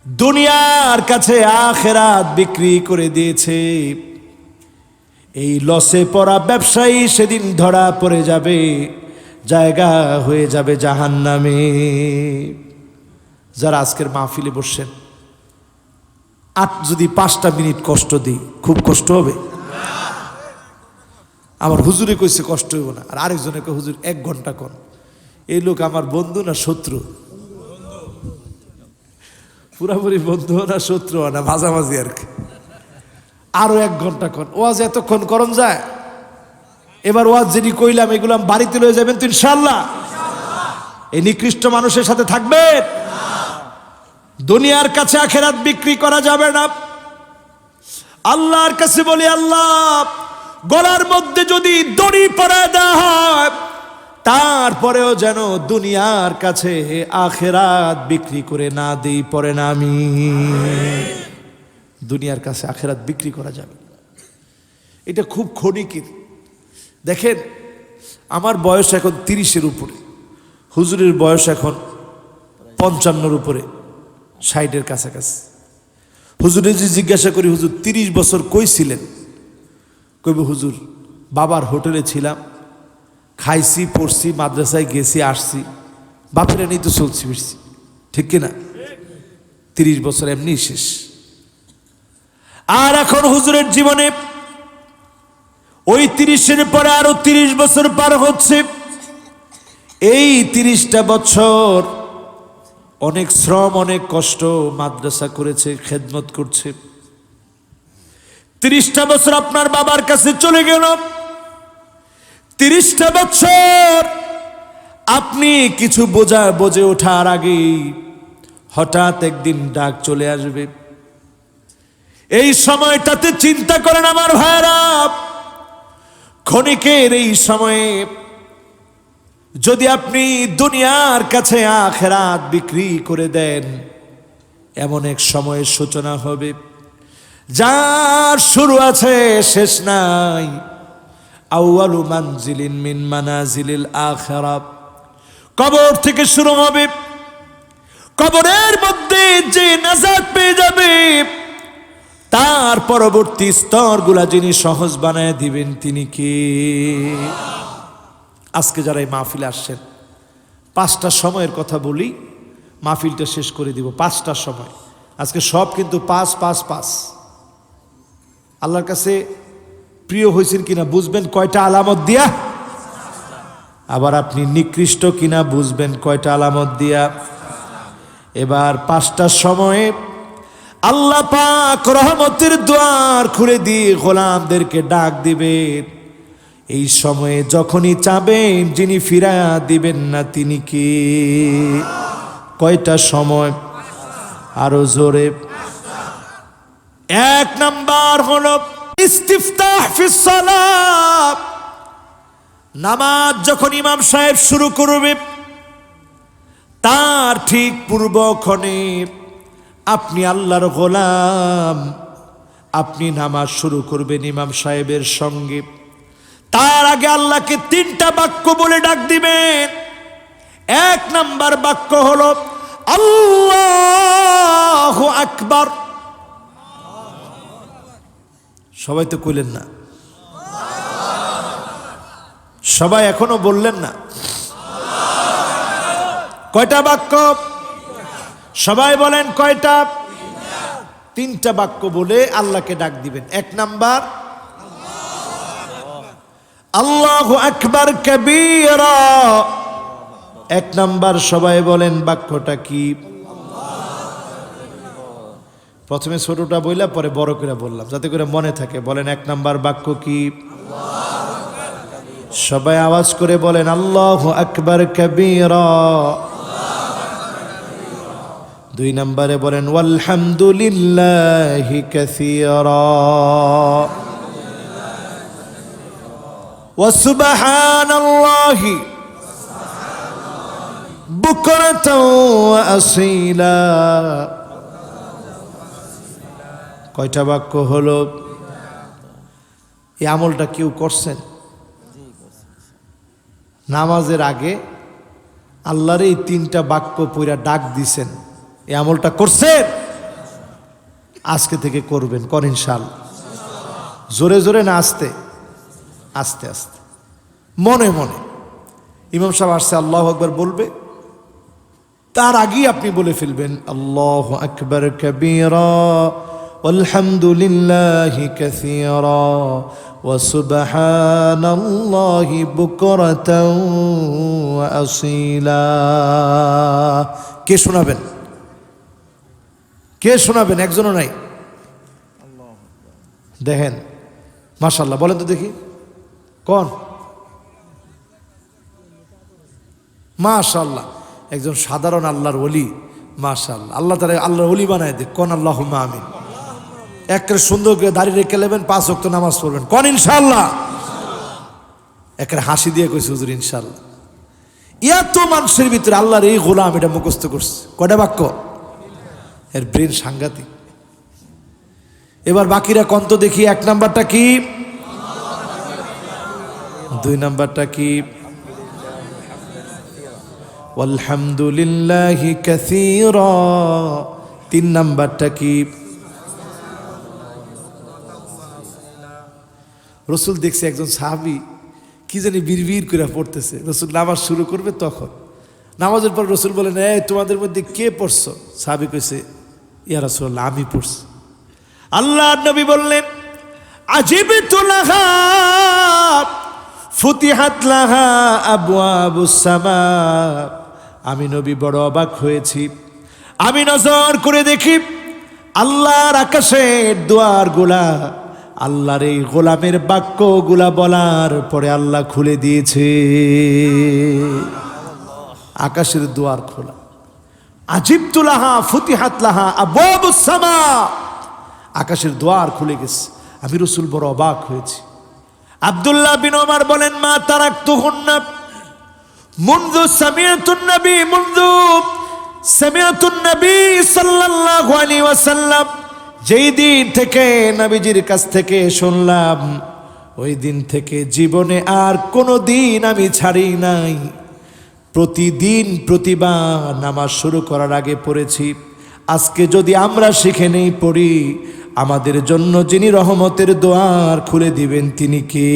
দুনিয়ার কাছে আখিরাত বিক্রি করে দিয়েছে, এই লসে পড়া ব্যবসায়ী সেদিন ধরা পড়ে যাবে, জায়গা হয়ে যাবে জাহান্নামে। যারা আজকের মাহফিলে বসছেন, যদি 5টা মিনিট কষ্ট দিই, খুব কষ্ট হবে? আমার হুজুরে কইছে কষ্ট হইব না, আর আরেকজনে কয় হুজুর 1 ঘন্টা কোন। এই লোক আমার বন্ধু না শত্রু? পুরাপুরি বন্ধু না শত্রু না, মাঝামাঝি আর কি। আরো 1 ঘন্টা কোন। ওয়াজ এতক্ষণ করণ যায়? এবার ওয়াজ যেটি কইলাম এগুলো বাড়িতে লয়ে যাবেন তো ইনশাআল্লাহ? এই নিকৃষ্ট মানুষের সাথে থাকবেন? দুনিয়ার কাছে আখিরাত বিক্রি করা যাবে না। আল্লাহর কাছে বলি, আল্লাহ গলার মধ্যে যদি দড়ি পরায় দেওয়া হয়, তারপরেও যেন দুনিয়ার কাছে আখিরাত বিক্রি করে না দিই, পরে না আমি। দুনিয়ার কাছে আখিরাত বিক্রি করা যাবে, এটা খুব ক্ষণিকের। দেখেন, আমার বয়স এখন 30-এর উপরে, হুজুরের বয়স এখন 55-এর উপরে, 60-এর কাছাকাছি। হুজুরে যে জিজ্ঞাসা করি, হুজুর 30 বছর কই ছিলেন? কইবে হুজুর বাবার হোটেলে ছিলাম, খাইছি পড়ছি, মাদ্রাসায় গেছি আসছি, বাপেরা নিয়ে তো চলছি ফিরছি, ঠিক কিনা? 30 বছর এমনি শেষ। আর এখন হুজুরের জীবনে ওই 30-এর পরে আরো 30 বছর পার হচ্ছে। এই 30টা বছর অনেক শ্রম, অনেক কষ্ট, মাদ্রাসা করেছে, খেদমত করছে। 30টা বছর আপনার বাবার কাছে চলে গেল। 30টা বছর আপনি কিছু বোঝে ওঠার আগেই হঠাৎ একদিন ডাক চলে আসবে। এই সময়টাতে চিন্তা করেন আমার ভাইরা, ক্ষণিকের এই সময়ে যদি আপনি দুনিয়ার কাছে আখিরাত বিক্রি করে দেন, এমন এক সময়ের সূচনা হবে যার শুরু আছে শেষ নাই। আউয়ালু মানজিলিন মিন মানাজিলিল আখিরাত, কবর থেকে শুরু হবে। কবরের মধ্যে যে নাজাত পেয়ে যাবে, তার পরবর্তী স্তরগুলা যিনি সহজ বানায় দিবেন তিনি কে? আজকে যারা এই মাহফিলে আসছেন, 5টা সময়ের কথা বলি, মাহফিলটা শেষ করে দিব। 5টা সময় আজকে সব কিন্তু 5-5-5। আল্লাহর কাছে প্রিয় হয়েছেন কিনা বুঝবেন কয়টা আলামত দিয়া। আবার আপনি নিকৃষ্ট কিনা বুঝবেন কয়টা আলামত দিয়া। এবার 5টা সময়ে আল্লাহ পাক রহমতের দ্বার খুলে দিয়ে গোলামদেরকে ডাক দিবেন। এই সময়ে যখনই চাবেন যিনি ফিরায়া দিবেন না তিনি কে? কয়টা সময়? আরো জোরে। 1 নাম্বার হলো ইস্তিফতাহ ফিস সালাত। নামাজ যখন ইমাম সাহেব শুরু করবে, তার ঠিক পূর্বক্ষণে আপনি আল্লাহর গোলাম, আপনি নামাজ শুরু করবেন ইমাম সাহেবের সঙ্গে। তার আগে আল্লাহকে 3টা বাক্য বলে ডাক দিবেন। 1 নাম্বার বাক্য হলো আল্লাহু আকবার। সবাই তো কইলেন না, সবাই এখনো বললেন না। কয়টা বাক্য? সবাই বলেন কয়টা? 3টা বাক্য বলে আল্লাহকে ডাক দিবেন। 1 নাম্বার আল্লাহু আকবার কবীরা। 1 নাম্বার সবাই বলেন বাক্যটা কি? প্রথমে ছোটটা বললাম, পরে বড় করে বললাম যাতে করে মনে থাকে। বলেন 1 নাম্বার বাক্য কি? সবাই আওয়াজ করে বলেন আল্লাহু আকবার কবীরা। 2 নম্বরে বলেন ওয়ালহামদুলিল্লাহি কাসীরা ওয়া সুবহানাল্লাহি বুকরাতাও ওয়া আসীলা। কয়টা বাক্য হলো? এই আমলটা কেউ করছেন? নামাজের আগে আল্লাহর এই 3টা বাক্য পড়া ডাক দিছেন, এই আমলটা করছেন? আজকে থেকে করবেন, কর ইনশাআল্লাহ। জোরে জোরে না আস্তে? আস্তে আস্তে, মনে মনে। ইমাম সাহেব আসছে আল্লাহু আকবার বলবে, তার আগেই আপনি বলে ফেলবেন আল্লাহু আকবার কাবীরা আলহামদুলিল্লাহি কাসীরা ওয়া সুবহানাল্লাহি বুকরাতাও ওয়া আসীলা। কে শোনাবেন? কে শোনাবেন? একজনও নাই। দেখেন মাশাআল্লাহ, বলেন তো দেখি কোন? মাশাআল্লাহ, একজন সাধারণ আল্লাহর ওলি। মাশাআল্লাহ, আল্লাহ তাআলা আল্লাহর ওলি বানায় দেখ। কোন আল্লাহুম্মা আমিন। একের সুন্দর করে দাড়ি রেখে নেবেন, 5 ওয়াক্ত নামাজ পড়বেন। কোন ইনশাআল্লাহ? একের হাসি দিয়ে কইছে হুজুর ইনশাআল্লাহ। এত মানুষের ভিতরে আল্লাহর এই গোলাম এটা মুখস্থ করছে। কয়টা বাক্য? এর ব্রেন সাংঘাতিক। এবার বাকিরা কোন তো দেখি। 1 নাম্বারটা কি? 2 নাম্বারটা কি? আলহামদুলিল্লাহি কাসীরা। 3 নাম্বারটা কি? রসুল দেখছে একজন সাহাবী কি জানি বিড়বিড় করে পড়তেছে। রসুল নামাজ শুরু করবে, তখন নামাজের পর রসুল বলেন, এই তোমাদের মধ্যে কে পড়ছো? সাহাবী কইছে, ইয়া রাসূলুল্লাহ, আমি পড়ছি। আল্লাহর নবী বললেন, আজিবতু লাহা ফুতিহাত লাহা আবওয়াবুস সামা। আমি নবী বড় অবাক হয়েছি। আমি নজর করে দেখি আল্লাহর আকাশের দুয়ারগুলা আল্লাহর এই গোলামের বাক্যগুলা বলার পরে আল্লাহ খুলে দিয়েছে। আকাশের দুয়ার খোলা। আজিবতু লাহা ফুতিহাত লাহা আবওয়াবুস সামা। আকাশের দুয়ার খুলে গেছে। আমি রাসূল বড় অবাক হয়েছি। আব্দুল্লাহ বিন ওমর বলেন, মা তারাকতুহুন্না মুনযু সামিআতুন নবী সাল্লাল্লাহু আলাইহি ওয়াসাল্লাম। যেই দিন থেকে নবীজির কাছ থেকে শুনলাম, ওই দিন থেকে জীবনে আর কোনো দিন আমি ছাড়ি নাই। প্রতিদিন প্রতিবার নামাজ শুরু করার আগে পড়েছি। আজকে যদি আমরা শিখে নেই পড়ি, আমাদের জন্য যিনি রহমতের দুয়ার খুলে দিবেন তিনি কে?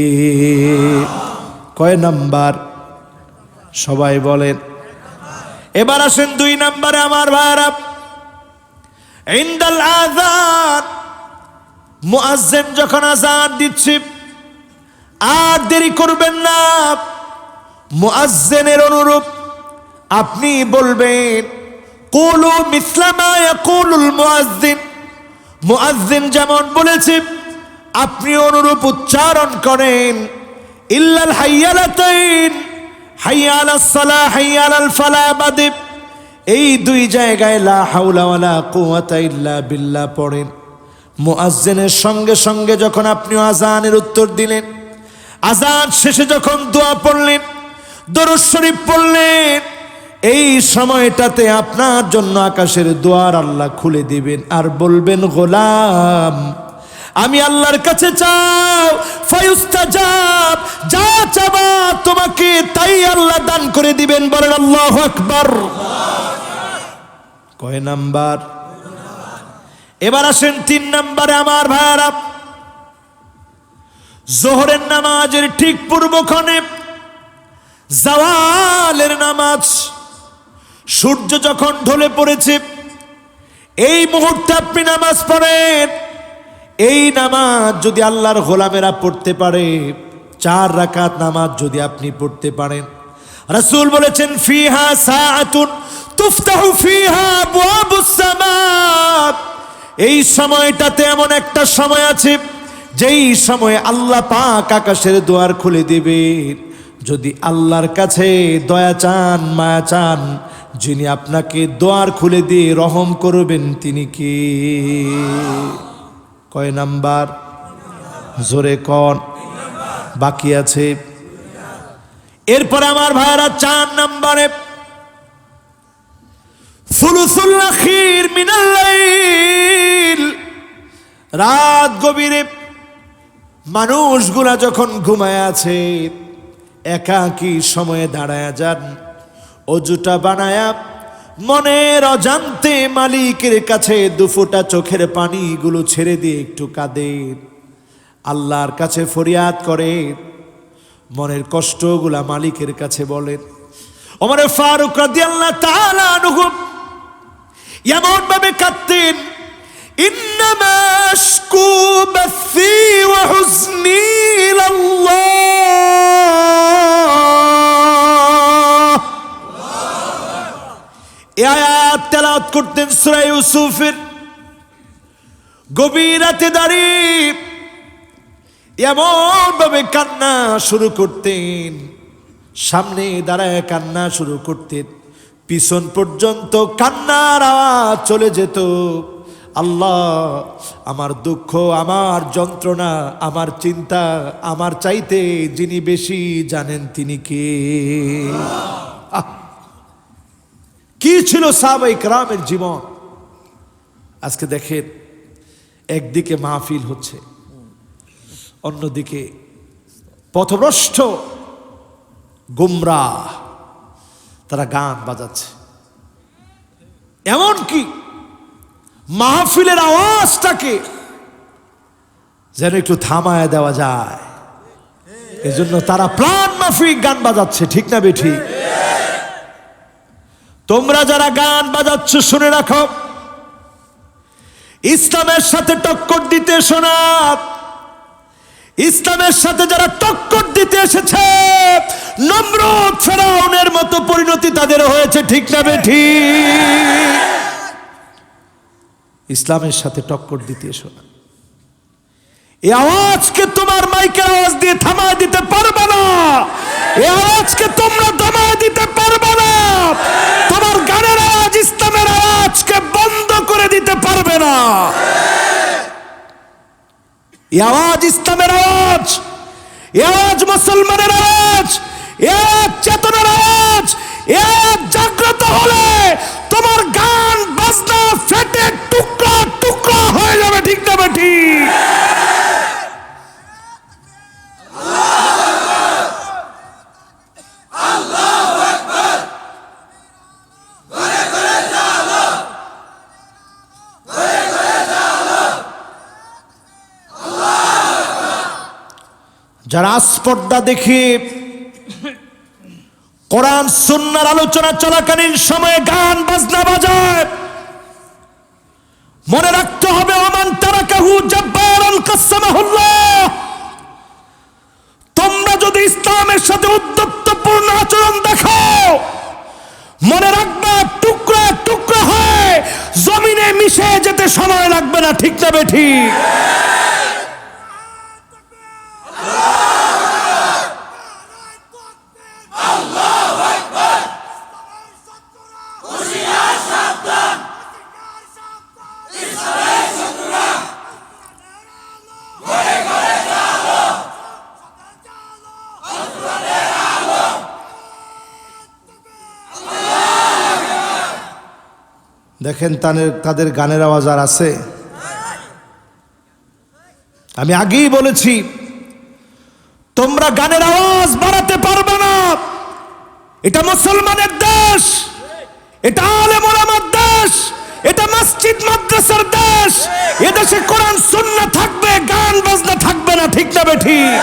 কয় নাম্বার? সবাই বলেন। এবার আসেন 2 নাম্বারে আমার ভাইরা। ইনদাল আযান, মুয়াজ্জিন যখন আযান দিচ্ছে আর দেরি করবেন না। মুয়াজ্জিনের অনুরূপ আপনি বলবেন, কুলু মিসলা মা ইয়াকুলুল মুয়াজ্জিন। মুয়াজ্জিন যেমন বলেছে আপনি অনুরূপ উচ্চারণ করেন। ইল্লাল হাইয়ালাতাইন, হাইয়া আলাস সালাহ, হাইয়া আলাল ফালাহ বাদে এই 2 জায়গায় লা হাওলা ওয়ালা কুওয়াতা ইল্লা বিল্লাহ পড়েন। মুয়াজ্জিনের সঙ্গে সঙ্গে যখন আপনি আযানের উত্তর দিলেন, আযান শেষে যখন দোয়া পড়লেন, দরুদ শরীফ পড়লেন, এই সময়টাতে আপনার জন্য আকাশের দুয়ার আল্লাহ খুলে দিবেন আর বলবেন, গোলাম আমি আল্লাহর কাছে চাও, ফায়ুস্তাজাব, যা চাবা তোমাকে তাই আল্লাহ দান করে দিবেন। বলেন আল্লাহু আকবার। কয় নাম্বার? এবার আসেন 3 নাম্বারে আমার ভাইরা। যোহরের নামাজের ঠিক পূর্বক্ষণে জাওয়ালের নামাজ, সূর্য যখন ঢলে পড়েছে, এই মুহূর্তে আপনি নামাজ পড়েন। এই নামাজ যদি আল্লাহর গোলামেরা পড়তে পারে, 4 রাকাত নামাজ যদি আপনি পড়তে পারেন, রাসূল বলেছেন, ফিহা সাআতুন তুফতাহু ফিহা আবওয়াবুস সামা। এই সময়টাতে এমন একটা সময় আছে, যেই সময় আল্লাহ পাক আকাশের দুয়ার খুলে দিবেন। যদি আল্লাহর কাছে দয়া চান, মায়া চান, যিনি আপনাকে দুয়ার খুলে দিয়ে রহম করবেন তিনি কে? কয় নাম্বার? জোরে কোন? বাকি আছে এরপরে আমার ভাইরা 4 নম্বরে সুলুসুল আখির মিনাল লাইল, রাত গভীরে মানুষগুলা যখন ঘুমায় আছে, একাকী সময়ে দাঁড়ায়া যান, অজুটা বানায়া মনের অজান্তে মালিকের কাছে দুফোঁটা চোখের পানিগুলো ছেড়ে দিয়ে একটু কাঁদেন, আল্লাহর কাছে ফরিয়াদ করে, মনের কষ্টগুলা মালিকের কাছে বলেন। ওমর ফারুক রাদিয়াল্লাহু তাআলা আনহু এমন ভাবে কাঁদতেন, ইন্নামা আশকু বাসি ওয়া হুজনি ইলাল্লাহ। এই আয়াত তেলাওয়াত করতেন সূরা ইউসুফের। গভীর রাতে দাঁড়িয়ে এমন ভাবে কান্না শুরু করতেন, সামনে দাঁড়ায় কান্না শুরু করতেন, পিছন পর্যন্ত কান্নার আওয়াজ চলে যেত। আল্লাহ, আমার দুঃখ, আমার যন্ত্রণা, আমার চিন্তা, আমার চাইতে যিনি বেশি জানেন তিনি কে? কি ছিল সাহাবায়ে কেরামের জীবন! আজকে দেখেন, একদিকে মাহফিল হচ্ছে, অন্যদিকে পথভ্রষ্ট গুমরাহ তারা গান বাজাচ্ছে। এমনকি মাহফিলের আওয়াজটাকে যেন একটু থামায় দেওয়া যায়, এজন্য তারা প্রাণ মাফিক গান বাজাচ্ছে। ঠিক না বেঠি? তোমরা যারা গান বাজাচ্ছ শুনে রাখো, ইসলামের সাথে টক্কর দিতে এসো না। ইসলামের সাথে যারা টক্কর দিতে এসেছে, নমরুদ ফেরাউনের মতো পরিণতি তাদের হয়েছে। ঠিক না বেঠিক? ইসলামের সাথে টক্কর দিতে এসো না। এই আওয়াজকে তোমার মাইকের আওয়াজ দিয়ে থামায় দিতে পারবে না। এই আওয়াজকে তোমরা দমায় দিতে পারবে না। তোমার গানের আওয়াজ ইসলামের আওয়াজকে বন্ধ করে দিতে পারবে না। এই আওয়াজ ইসলামের আওয়াজ, এই আওয়াজ মুসলমানের আওয়াজ, এই আওয়াজ চেতনার আওয়াজ। এই আওয়াজ জাগ্রত হলে তোমার গান বাজনা ফেটে টুকরা টুকরা হয়ে যাবে। ঠিক না বেঠিক? যারা স্পর্ধা দেখে কোরআন সুন্নাহর আলোচনা চলাকালীন সময়ে গান বাজনা বাজায়, মনে রাখতে হবে, ওমান তারাকাহু জাব্বারান কাসামাহুল্লাহ। তোমরা যদি ইসলামের সাথে উদ্যত্তপূর্ণ আচরণ দেখো, মনে রাখবে টুকরা টুকরা হয়ে জমিনে মিশে যেতে সময় লাগবে না। ঠিক না বেঠিক? দেখেন তাদের গানের আওয়াজ আর আছে? আমি আগেই বলেছি, তোমরা গানের আওয়াজ বাড়াতে পারবে না। এটা মুসলমানের দেশ, এটা আলেম ওলামার দেশ, এটা মসজিদ মাদ্রাসার দেশ। এদেশে কোরআন সুন্নাহ থাকবে, গান বাজনা থাকবে না। ঠিক না বেঠিক?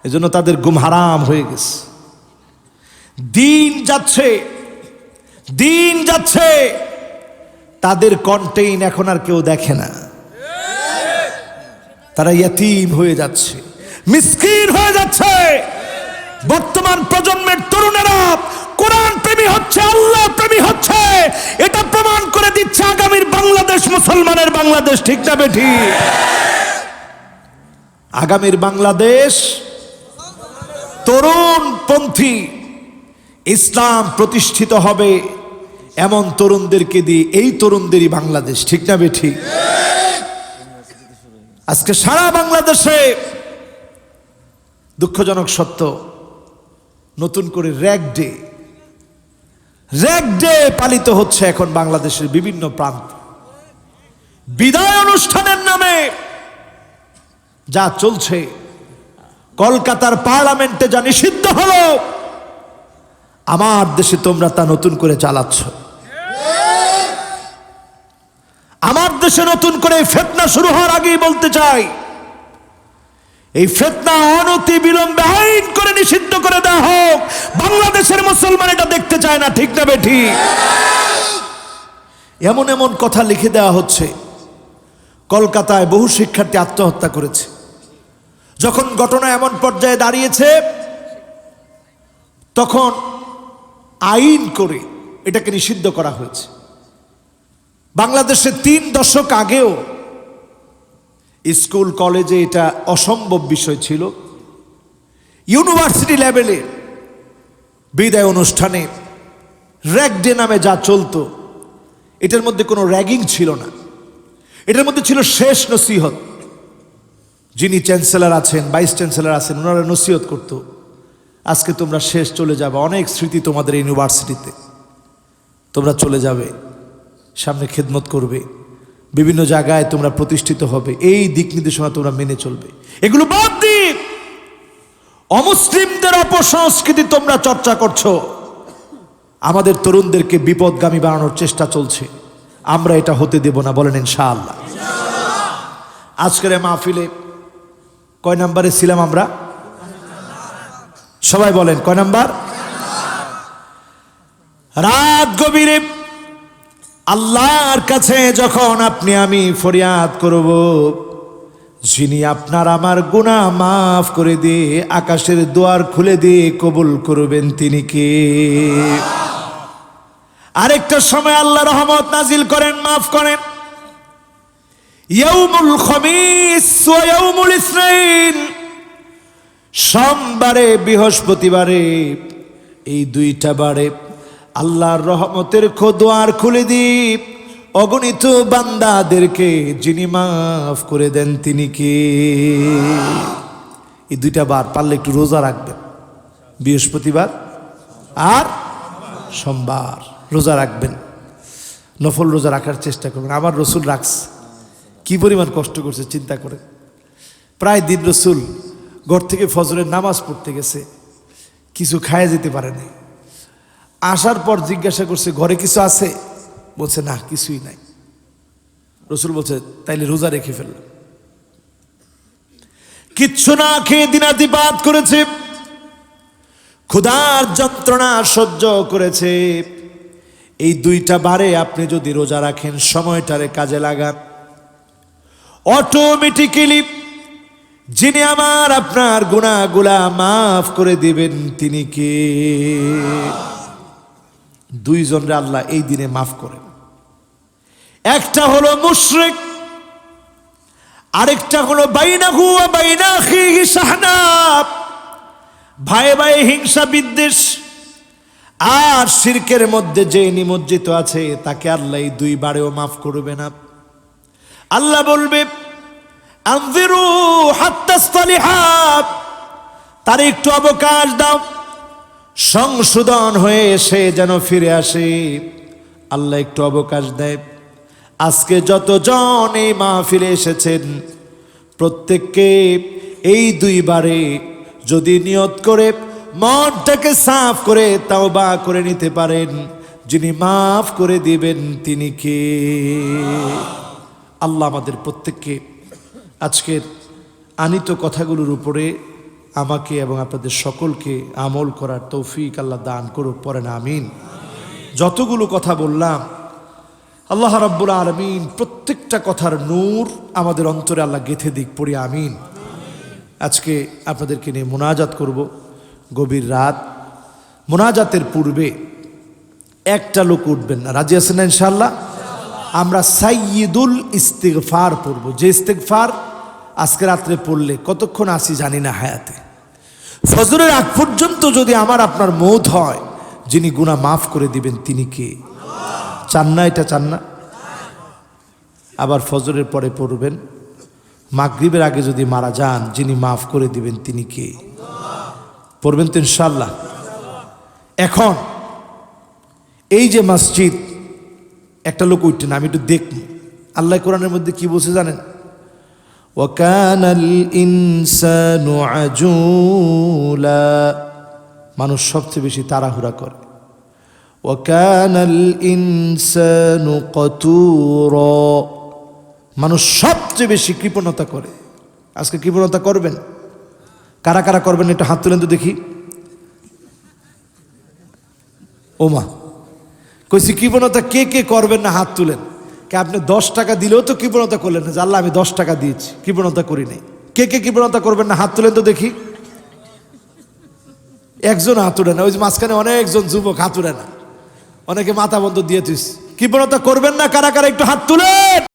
এজন্য তাদের ঘুম হারাম হয়ে গেছে। দিন যাচ্ছে, দিন যাচ্ছে, তাদের কন্টেইন এখন আর কেউ দেখে না। তারা ইয়াতীম হয়ে যাচ্ছে, মিসকিন হয়ে যাচ্ছে। বর্তমান প্রজন্মের তরুণেরা কোরআন প্রেমী হচ্ছে, আল্লাহ প্রেমী হচ্ছে। এটা প্রমাণ করে দিচ্ছে আগামীর বাংলাদেশ মুসলমানের বাংলাদেশ। ঠিক না বেঠিক? আগামীর বাংলাদেশ তরুণপন্থী ইসলাম প্রতিষ্ঠিত হবে এমন তরুণদেরকে দিয়ে। এই তরুণদেরই বাংলাদেশ। ঠিক না বেঠিক? আজকে সারা বাংলাদেশে দুঃখজনক সত্য, নতুন করে র্যাগ ডে পালিত হচ্ছে এখন বাংলাদেশের বিভিন্ন প্রান্তে। বিদায় অনুষ্ঠানের নামে যা চলছে, কলকাতার পার্লামেন্টে যা নিষিদ্ধ হলো, আমার দেশে তোমরা তা নতুন করে চালাচ্ছ। আমার দেশে নতুন করে ফিতনা শুরু হওয়ার আগেই বলতে চাই, এই ফিতনা অনতি বিলম্বে আইন করে নিষিদ্ধ করে দেওয়া হোক। বাংলাদেশের মুসলমান এটা দেখতে চায় না, ঠিক না বেঠিক? এমন এমন কথা লিখে দেওয়া হচ্ছে, কলকাতায় বহু শিক্ষার্থী আত্মহত্যা করেছে। যখন ঘটনা এমন পর্যায়ে দাঁড়িয়েছে, তখন আইন করে এটাকে নিষিদ্ধ করা হয়েছে। বাংলাদেশে 3 দশক আগেও স্কুল কলেজে এটা অসম্ভব বিষয় ছিল। ইউনিভার্সিটি লেভেলে বিদায় অনুষ্ঠানে র্যাগ ডে নামে যা চলতো, এটার মধ্যে কোনো র্যাগিং ছিল না। এটার মধ্যে ছিল শেষ নসিহত। যিনি চ্যান্সেলর আছেন, ভাইস চ্যান্সেলর আছেন, ওনারা নসিহত করতো, আজকে তোমরা শেষ চলে যাবে, অনেক স্মৃতি তোমাদের ইউনিভার্সিটিতে, তোমরা চলে যাবে, সামনে খেদমত করবে, বিভিন্ন জায়গায় তোমরা প্রতিষ্ঠিত হবে, এই দিক নির্দেশনা তোমরা মেনে চলবে। এগুলো বাদ দিয়ে অমুসলিমদের অপসংস্কৃতি তোমরা চর্চা করছো, আমাদের তরুণদেরকে বিপদগামী বানানোর চেষ্টা চলছে। আমরা এটা হতে দেব না, বলেন ইনশাআল্লাহ। আজকের মাহফিলে কয় নাম্বারে ছিলাম আমরা? সবাই বলেন কয় নাম্বার? রাত গভীরে আল্লাহর কাছে যখন আপনি আমি ফরিয়াদ করব, যিনি আপনার আমার গুনাহ মাফ করে দিয়ে আকাশের দুয়ার খুলে দিয়ে কবুল করবেন, তিনি কে? আরেকটা সময় আল্লাহ রহমত নাজিল করেন, মাফ করেন। ইয়াউমুল খামিস ওয়া ইয়াউমুল ইসনাইন, সোমবারে বৃহস্পতিবারে, এই 2টা বারে আল্লাহর রহমতের দুয়ার খুলে দিই অগণিত বান্দাদেরকে, যিনি মাফ করে দেন তিনি কে? এই 2টা বার পারলে একটু রোজা রাখবেন, বৃহস্পতিবার আর সোমবার রোজা রাখবেন, নফল রোজা রাখার চেষ্টা করবেন। আমার রসুল রাখছে, কি পরিমাণ কষ্ট করছে চিন্তা করে। প্রায় দিন রসুল ঘর থেকে ফজরের নামাজ পড়তে গেছে, কিছু খায় যেতে পারেনি। আসার পর জিজ্ঞাসা করছে, ঘরে কিছু আছে? বলছে না, কিছুই নাই। রসুল বলছে, তাইলে রোজা রেখে ফেললাম। কিচ্ছু না খেয়ে দিনাতিপাত করেছে, ক্ষুধার যন্ত্রণা সহ্য করেছে। এই 2টা বারে আপনি যদি রোজা রাখেন, সময়টারে কাজে লাগান, অটোমেটিক্যালি যিনি আমার আপনার গুনাহগুলা মাফ করে দিবেন তিনি কে? 2 জনরে আল্লাহ এই দিনে মাফ করেন। একটা হলো মুশরিক, আরেকটা হলো বাইনাহু ওয়া বাইনা আখিহি শাহনা, ভাই ভাই হিংসা বিদ্বেষ আর শিরকের মধ্যে যে নিমজ্জিত আছে, তাকে আল্লাহ এই 2 বারেও মাফ করবে না। আল্লাহ বলবে, আনজিরু হাত্তা সালিহা, তার একটু অবকাশ দাও, সংশোধন হয়ে এসে যেন ফিরে আসে। আল্লাহ একটু অবকাশ দেয়। আজকে যতজন এই মাহফিলে এসেছেন, প্রত্যেককে এই 2 বারে যদি নিয়ত করে মনটাকে সাফ করে তাওবা করে নিতে পারেন, যিনি মাফ করে দিবেন তিনি কে? আল্লাহ আমাদের প্রত্যেককে আজকের আনিত কথাগুলোর উপরে আমাকে এবং আপনাদের সকলকে আমল করার তৌফিক আল্লাহ দান করুক, পড়েন আমিন। যতগুলো কথা বললাম, আল্লাহ রাব্বুল আলামিন প্রত্যেকটা কথার নূর আমাদের অন্তরে আল্লাহ গেঁথে দিক, পড়ি আমিন। আজকে আপনাদেরকে নিয়ে মুনাজাত করব, গভীর রাত। মুনাজাতের পূর্বে একটা লোক উঠবেন না, রাজি আছেন না ইনশাআল্লাহ? আমরা সাইয়্যিদুল ইস্তিগফার পড়ব, যে ইস্তিগফার আজকে রাত্রে পড়লে কতক্ষণ আসি জানি না হায়াতে, ফজরের আগ পর্যন্ত যদি আমার আপনার মৌত হয়, যিনি গুনাহ মাফ করে দিবেন তিনি কে? চান না? এটা চান না? আবার ফজরের পরে পড়বেন, মাগরিবের আগে যদি মারা যান, যিনি মাফ করে দিবেন তিনি কে? পড়বেন তো ইনশাআল্লাহ? এখন এই যে মসজিদ, একটা লোক উঠছে না, আমি একটু দেখব আল্লাহ কোরআনের মধ্যে কি বলছে জানেন? ওয়াকানাল ইনসানু আজুলা, মানুষ সবচেয়ে বেশি তাড়াহুড়া করে। ওয়াকানাল ইনসানু কতুরা, মানুষ সবচেয়ে বেশি কৃপণতা করে। আজকে কৃপণতা করবেন? কারা কারা করবেন একটু হাত তুলেন তো দেখি। ওমা, কইছি কৃপণতা কে কে করবেন না হাত তুলেন। কে আপনি 10 টাকা দিলেও তো কৃপণতা করলেন না যে আল্লাহ আমি 10 টাকা দিয়েছি, কৃপণতা করি নাই। কে কে কৃপণতা করবেন না হাত তুলেন তো দেখি। একজন হাত তুলে না, ওই যে মাঝখানে অনেকজন যুবক হাত তুলে না, অনেকে মাথা বন্ধ দিয়ে তুই। কৃপণতা করবেন না কারা কারা একটু হাত তুলেন।